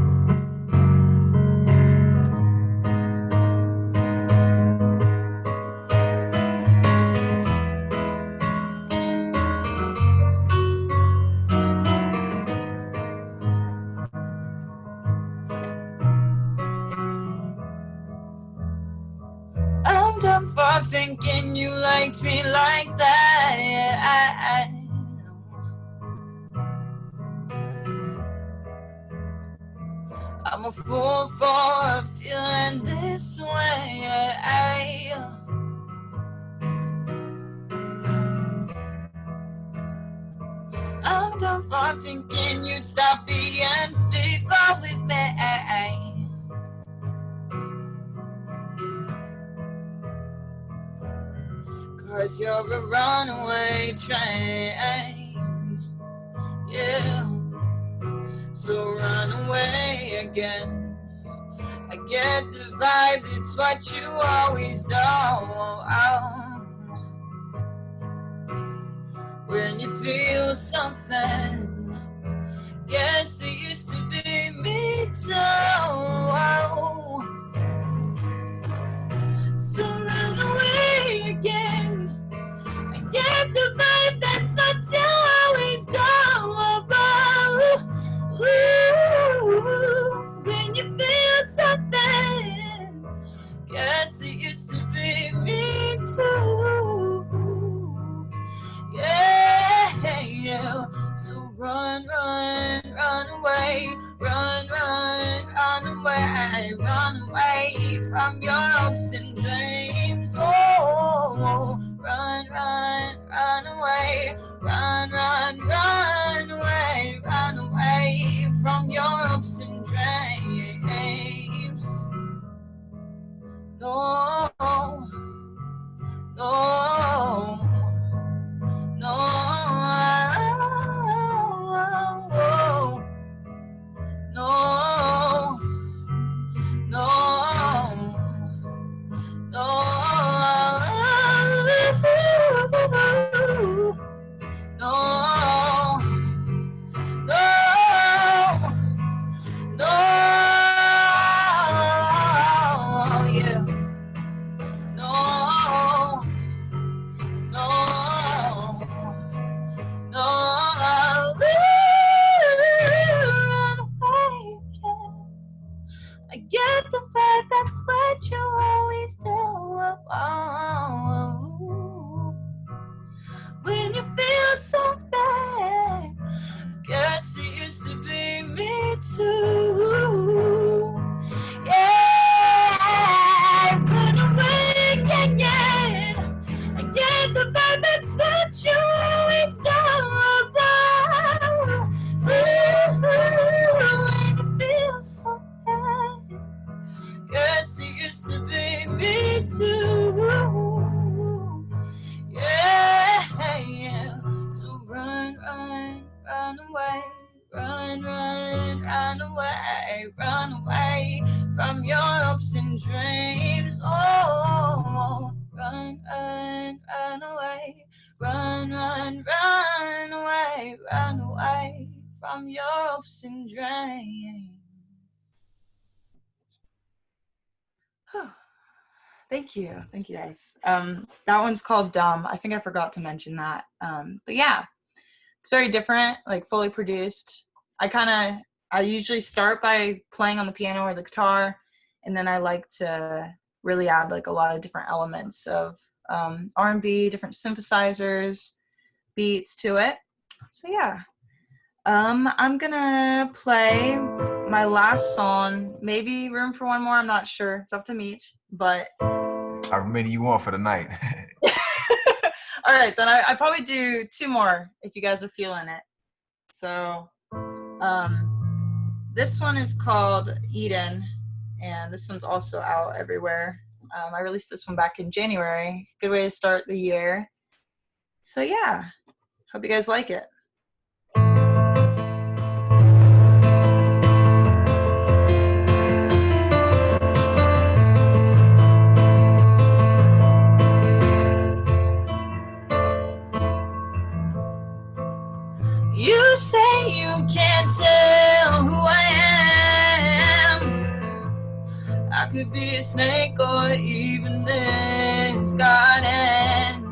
I'm done for thinking you liked me like that. I'm a fool for feeling this way. I'm I'm thinking you'd stop being fickle with me. Cause you're a runaway train, yeah. So run away again. I get the vibe, it's what you always do. When you feel something, guess it used to be me too. So run away again. I get the vibe, that's what you always do. When you feel something, guess it used to be me too. Yeah. So run, run, run away, run, run, run away, run away from your hopes and dreams. Oh, run, run, run away, run, run, run away, run away from your hopes and dreams. No, no. No, no, I get the vibe, that's what you always do. When you feel something, guess it used to be me too. Yeah, run away again. I get the vibe, that's what you always do. When you feel something, guess it used to be me too. Yeah. So run, run, run away, run, run, run away, run away from your hopes and dreams. Oh, run, run, run away, run, run, run away, run away from your hopes and dreams. Thank you guys. That one's called Dumb. I think I forgot to mention that. But yeah, it's very different, like fully produced. I usually start by playing on the piano or the guitar, and then I like to really add like a lot of different elements of R&B, different synthesizers, beats to it. So yeah. I'm gonna play my last song, maybe room for one more, I'm not sure. It's up to Meech, but How many you want for the night? all right, then I probably do two more if you guys are feeling it. So this one is called Eden, and this one's also out everywhere. I released this one back in January. Good way to start the year. So yeah, hope you guys like it. You say you can't tell who I am. I could be a snake or even this garden.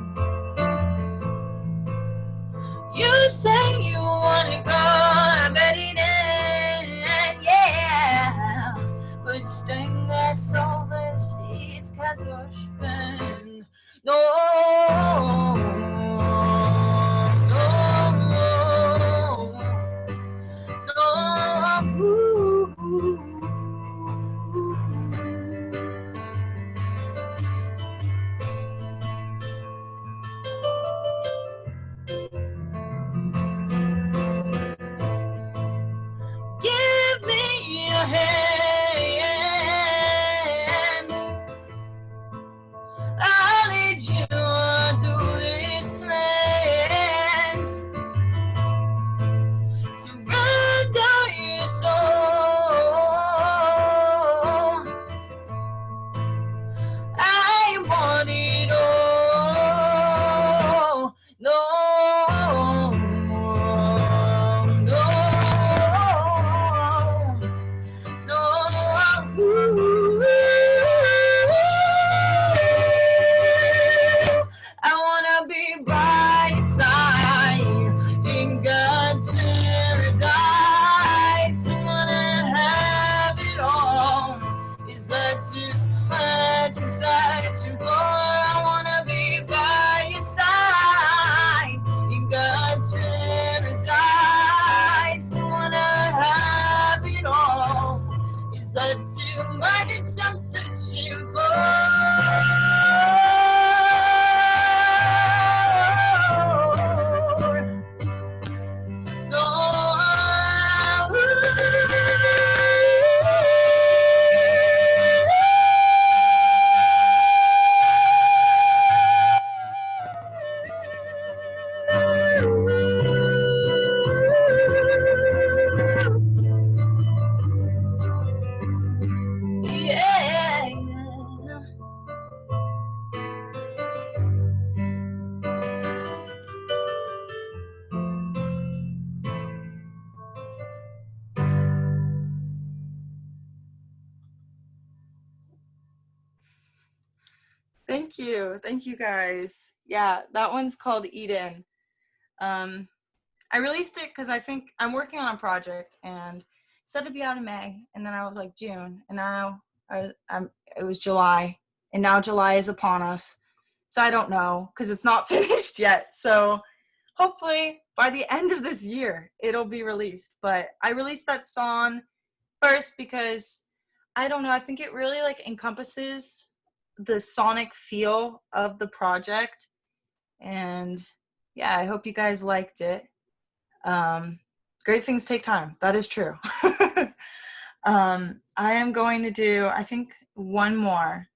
You say you wanna go betting in, yeah. But stainless overseas 'cause you're spent. No. find it I'm searching for. No. Yeah. Thank you guys. Yeah, that one's called Eden. I released it because I think I'm working on a project and said to be out in May, and then I was like June, and now it was July, and now July is upon us. So I don't know because it's not finished yet. So hopefully by the end of this year it'll be released. But I released that song first because I don't know. I think it really like encompasses the sonic feel of the project, and yeah, I hope you guys liked it. Great things take time. That is true. I am going to do, I think, one more.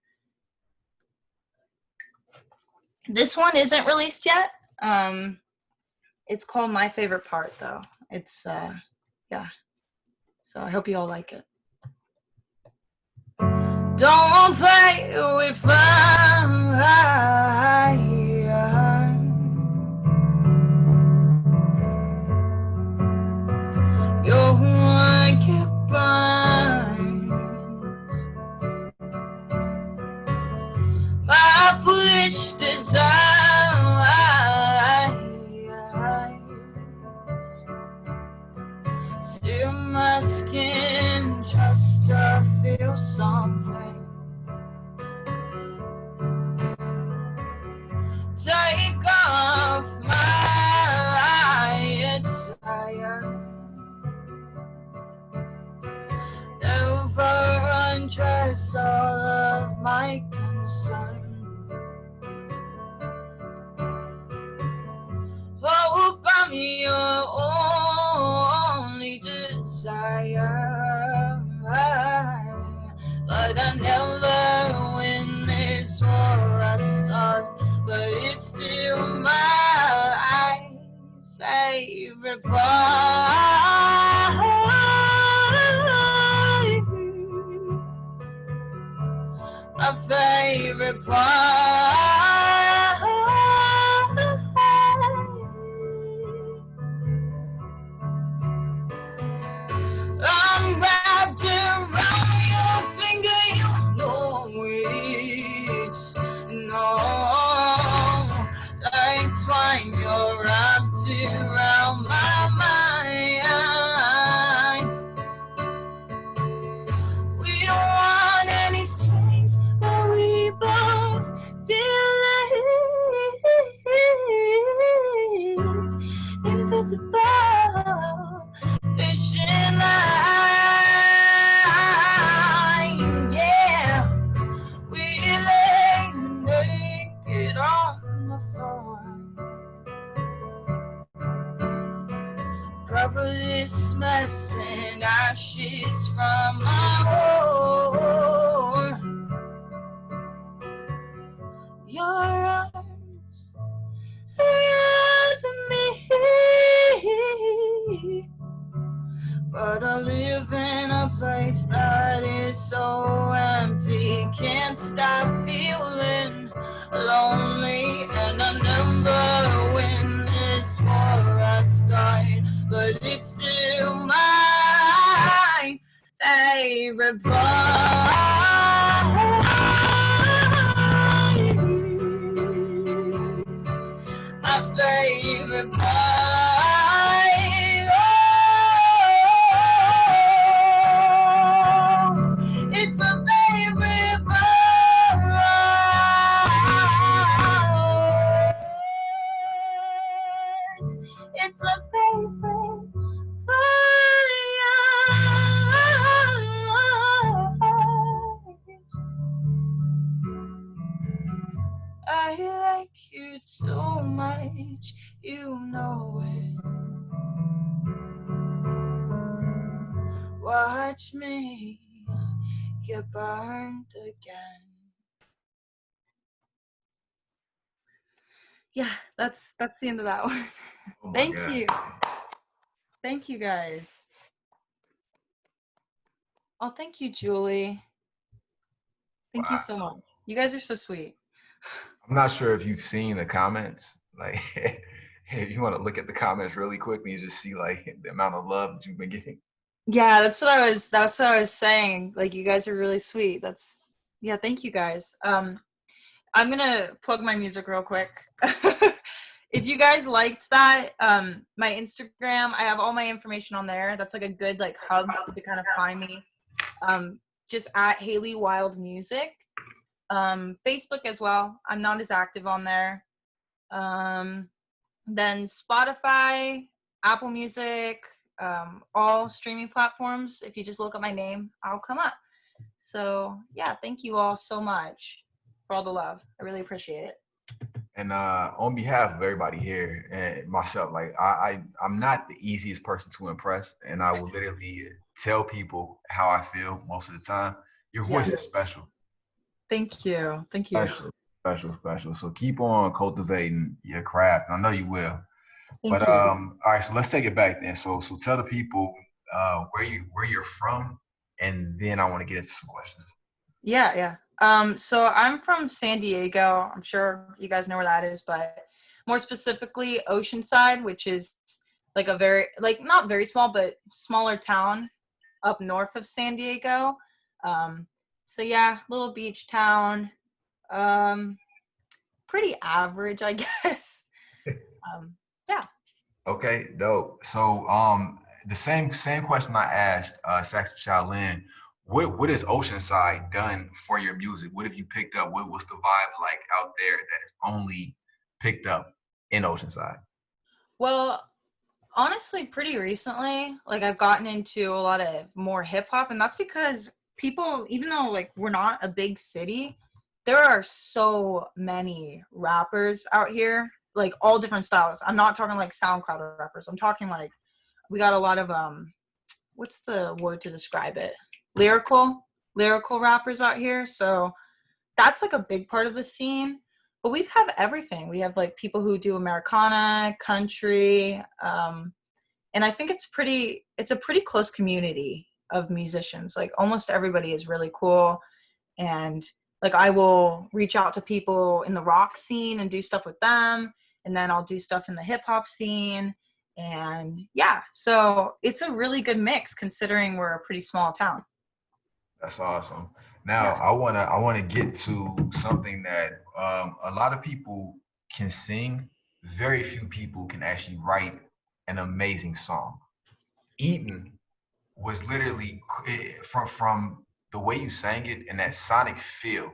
This one isn't released yet. It's called My Favorite Part, though. It's, yeah. So I hope you all like it. Don't play with fire. You're occupied. My foolish desire. Steal my skin just to feel something. Take off my attire. Never undress all of my concern. Hope I'm your only desire, but I never win this war I start. But it's still my favorite part. My favorite part. I'm wrapped around your finger, you know it. No, like twine, you're wrapped around my mind. We don't want any strings, but we both feel like invisible fishing line. Yeah, we lay naked on the floor. Cover this mess and ashes from my war. Your arms around me, but I live in a place that is so empty. Can't stop feeling lonely, and I never win this war I start. But it's still my favorite part. My favorite part. Oh, it's my favorite part. It's my favorite much you know it. Watch me get burned again. Yeah, that's the end of that one. Oh my Thank God. you. Thank you guys. Oh, thank you, Julie. Thank you Wow. so much. You guys are so sweet. I'm not sure if you've seen the comments. Like, if you want to look at the comments really quickly and just see like the amount of love that you've been getting. Yeah, that's what I was saying. Like, you guys are really sweet. Yeah, thank you guys. I'm gonna plug my music real quick. If you guys liked that, my Instagram, I have all my information on there. That's like a good like hub to kind of find me. Just at Hailey Wild Music. Facebook as well. I'm not as active on there. Then Spotify, Apple Music, all streaming platforms. If you just look up my name, I'll come up. So yeah, thank you all so much for all the love. I really appreciate it. And on behalf of everybody here and myself, like I'm not the easiest person to impress, and I will literally tell people how I feel most of the time. Your voice is special. Thank you. Thank you. Special, special, special. So keep on cultivating your craft. I know you will. Thank But you. all right, so let's take it back then. So tell the people where you're from, and then I want to get into some questions. Yeah. So I'm from San Diego. I'm sure you guys know where that is, but more specifically Oceanside, which is like a very, like not very small, but smaller town up north of San Diego. So yeah, little beach town. Pretty average, I guess. Yeah. Okay, dope. So the same question I asked Sax Shaolin. What has Oceanside done for your music? What have you picked up? What's the vibe like out there that is only picked up in Oceanside? Well, honestly, pretty recently, like I've gotten into a lot of more hip hop, and that's because people, even though like we're not a big city, there are so many rappers out here, like all different styles. I'm not talking like SoundCloud rappers. I'm talking like we got a lot of what's the word to describe it? Lyrical rappers out here. So that's like a big part of the scene. But we have everything. We have like people who do Americana, country, and I think it's a pretty close community of musicians. Like almost everybody is really cool, and like I will reach out to people in the rock scene and do stuff with them, and then I'll do stuff in the hip hop scene, and yeah, so it's a really good mix considering we're a pretty small town. That's awesome. Now I wanna get to something that a lot of people can sing. Very few people can actually write an amazing song. Eden was literally from the way you sang it and that sonic feel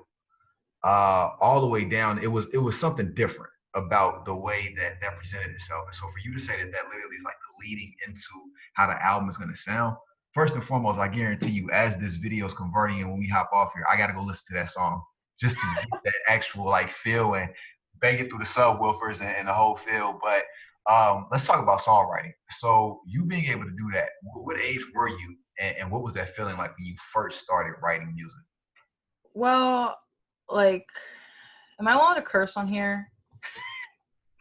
all the way down. It was something different about the way that presented itself. And so for you to say that literally is like the leading into how the album is going to sound. First and foremost, I guarantee you, as this video is converting and when we hop off here, I got to go listen to that song just to get that actual like feel and bang it through the subwoofers and the whole feel. But let's talk about songwriting. So you being able to do that, what age were you, and what was that feeling like when you first started writing music? Well, like, am I allowed to curse on here?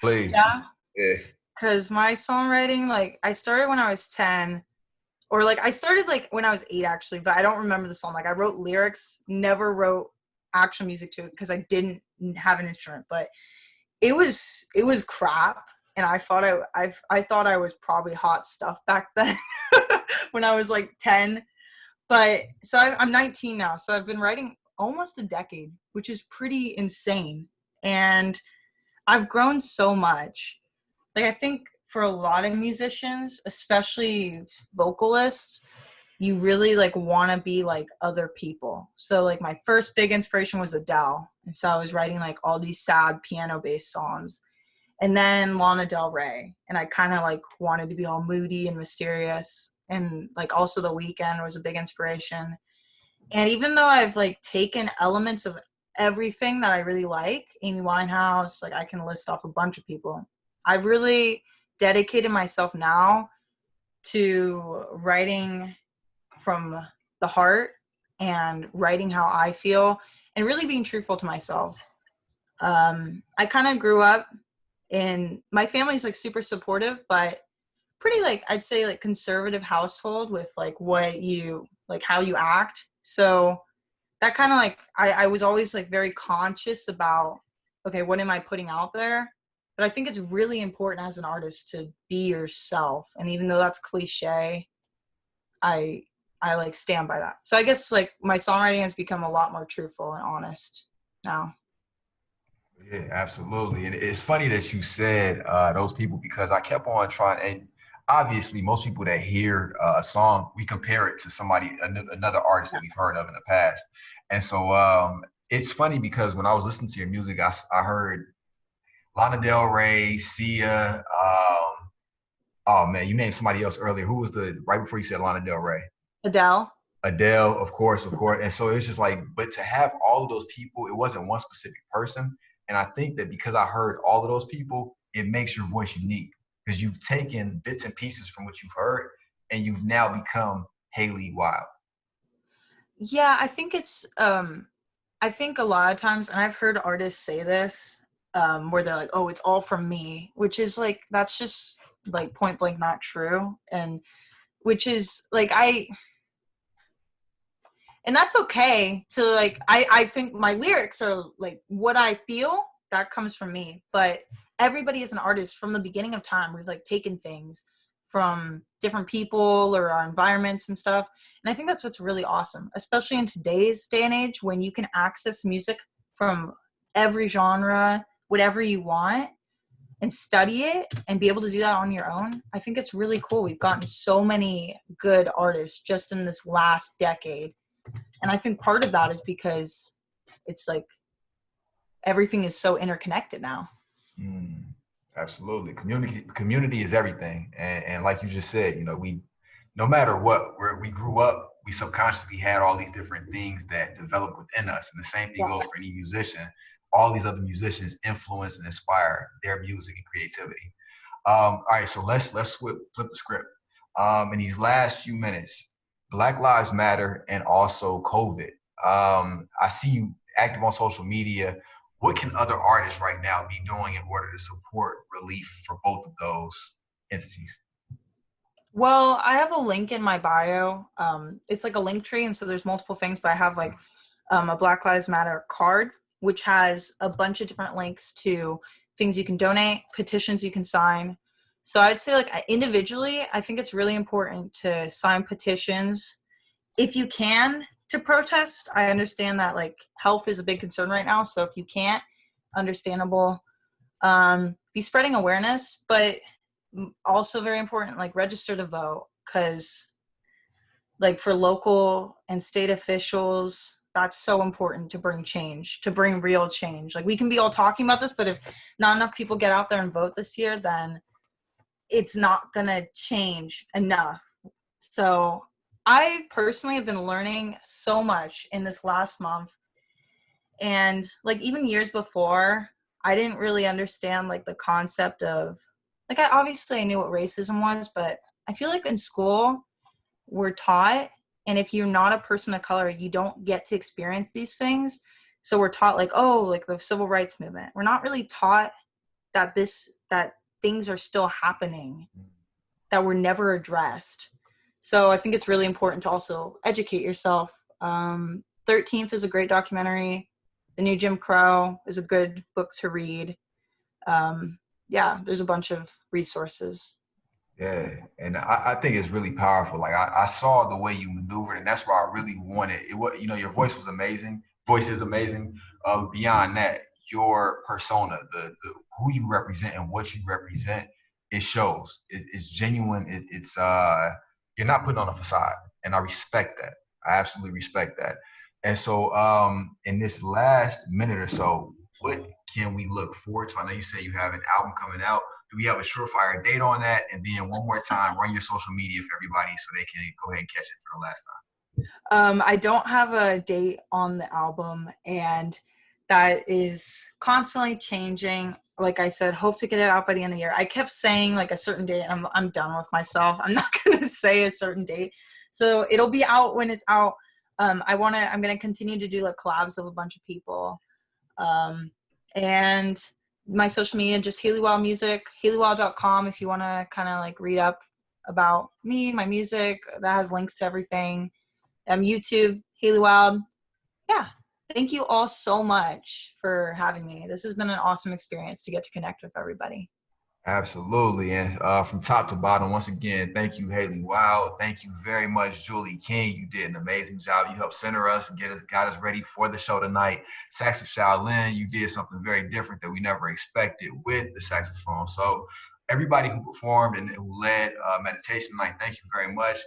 Please. Yeah. Yeah. Because my songwriting, like, I started when I was 10, or like I started like when I was 8 actually, but I don't remember the song. Like I wrote lyrics, never wrote actual music to it because I didn't have an instrument. But it was crap, and I thought I was probably hot stuff back then when I was like 10. But so I'm 19 now, so I've been writing almost a decade, which is pretty insane, and I've grown so much. Like I think for a lot of musicians, especially vocalists, you really like want to be like other people. So like my first big inspiration was Adele, and so I was writing like all these sad piano based songs, and then Lana Del Rey, and I kind of like wanted to be all moody and mysterious, and like also The Weeknd was a big inspiration. And even though I've like taken elements of everything that I really like. Amy Winehouse, like I can list off a bunch of people. I've really dedicated myself now to writing from the heart and writing how I feel and really being truthful to myself. I kind of grew up in, my family's like super supportive, but pretty like, I'd say like conservative household with like what you, like how you act. So that kind of like, I was always like very conscious about, okay, what am I putting out there? But I think it's really important as an artist to be yourself. And even though that's cliche, I like stand by that. So I guess like my songwriting has become a lot more truthful and honest now. Yeah, absolutely. And it's funny that you said those people, because I kept on trying, and obviously most people that hear a song, we compare it to somebody, another artist that we've heard of in the past. And so it's funny because when I was listening to your music, I heard Lana Del Rey, Sia. Oh man, you named somebody else earlier. Who was right before you said Lana Del Rey? Adele. Adele, of course, of course. And so it's just like, but to have all of those people, it wasn't one specific person. And I think that because I heard all of those people, it makes your voice unique because you've taken bits and pieces from what you've heard and you've now become Hailey Wild. Yeah, I think it's, I think a lot of times, and I've heard artists say this, where they're like, oh, it's all from me, which is like, that's just like point blank not true. And which is like, and that's okay to like, I think my lyrics are like what I feel, that comes from me. But everybody is an artist from the beginning of time. We've like taken things from different people or our environments and stuff. And I think that's what's really awesome, especially in today's day and age when you can access music from every genre, whatever you want, and study it and be able to do that on your own. I think it's really cool. We've gotten so many good artists just in this last decade. And I think part of that is because it's like everything is so interconnected now. Absolutely. Community is everything. And like you just said, no matter where we grew up, we subconsciously had all these different things that develop within us. And the same thing goes for any musician. All these other musicians influence and inspire their music and creativity. All right, so let's flip the script. In these last few minutes, Black Lives Matter and also COVID. I see you active on social media. What can other artists right now be doing in order to support relief for both of those entities? Well, I have a link in my bio. It's like a link tree, and so there's multiple things, but I have like a Black Lives Matter card, which has a bunch of different links to things you can donate, petitions you can sign. So I'd say like individually, I think it's really important to sign petitions if you can to protest. I understand that like health is a big concern right now. So if you can't, understandable. Be spreading awareness, but also very important, like register to vote, because like for local and state officials, that's so important to bring change, to bring real change. Like we can be all talking about this, but if not enough people get out there and vote this year, then it's not gonna change enough. So I personally have been learning so much in this last month. And like even years before, I didn't really understand like the concept of, like I knew what racism was, but I feel like in school we're taught, and if you're not a person of color, you don't get to experience these things. So we're taught like, oh, like the civil rights movement. We're not really taught that things are still happening that were never addressed. So I think it's really important to also educate yourself. 13th is a great documentary. The New Jim Crow is a good book to read. Yeah, there's a bunch of resources. Yeah, and I think it's really powerful. Like I saw the way you maneuvered, and that's why I really wanted it. What your voice was amazing. Voice is amazing. Beyond that, your persona, the who you represent and what you represent, it shows. It's genuine. It's you're not putting on a facade, and I respect that. I absolutely respect that. And so, in this last minute or so, what can we look forward to? I know you say you have an album coming out. Do we have a surefire date on that? And then one more time, run your social media for everybody so they can go ahead and catch it for the last time. I don't have a date on the album, and that is constantly changing. Like I said, hope to get it out by the end of the year. I kept saying like a certain date, and I'm done with myself. I'm not gonna say a certain date. So it'll be out when it's out. I'm gonna continue to do like collabs with a bunch of people. And my social media, just Hailey Wild Music, HaileyWild.com if you wanna kinda like read up about me, my music. That has links to everything. YouTube, Hailey Wild. Yeah. Thank you all so much for having me. This has been an awesome experience to get to connect with everybody. Absolutely. And from top to bottom, once again, thank you, Hailey Wild. Thank you very much, Julie King. You did an amazing job. You helped center us and got us ready for the show tonight. Sax of Shaolin, you did something very different that we never expected with the saxophone. So everybody who performed and who led meditation tonight, thank you very much.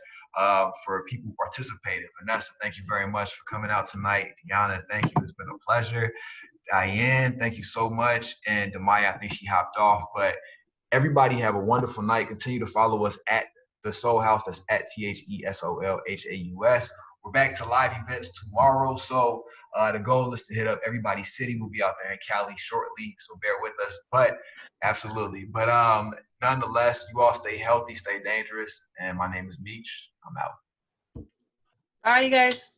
For people who participated, Vanessa, thank you very much for coming out tonight. Deanna, thank you. It's been a pleasure. Diane, thank you so much. And Demaya, I think she hopped off, but everybody have a wonderful night. Continue to follow us at the SōlHaus. That's at TheSolHaus. We're back to live events tomorrow. So the goal is to hit up everybody's city. We'll be out there in Cali shortly. So bear with us. But absolutely. But nonetheless, you all stay healthy, stay dangerous. And my name is Meech. I'm out. All right, you guys.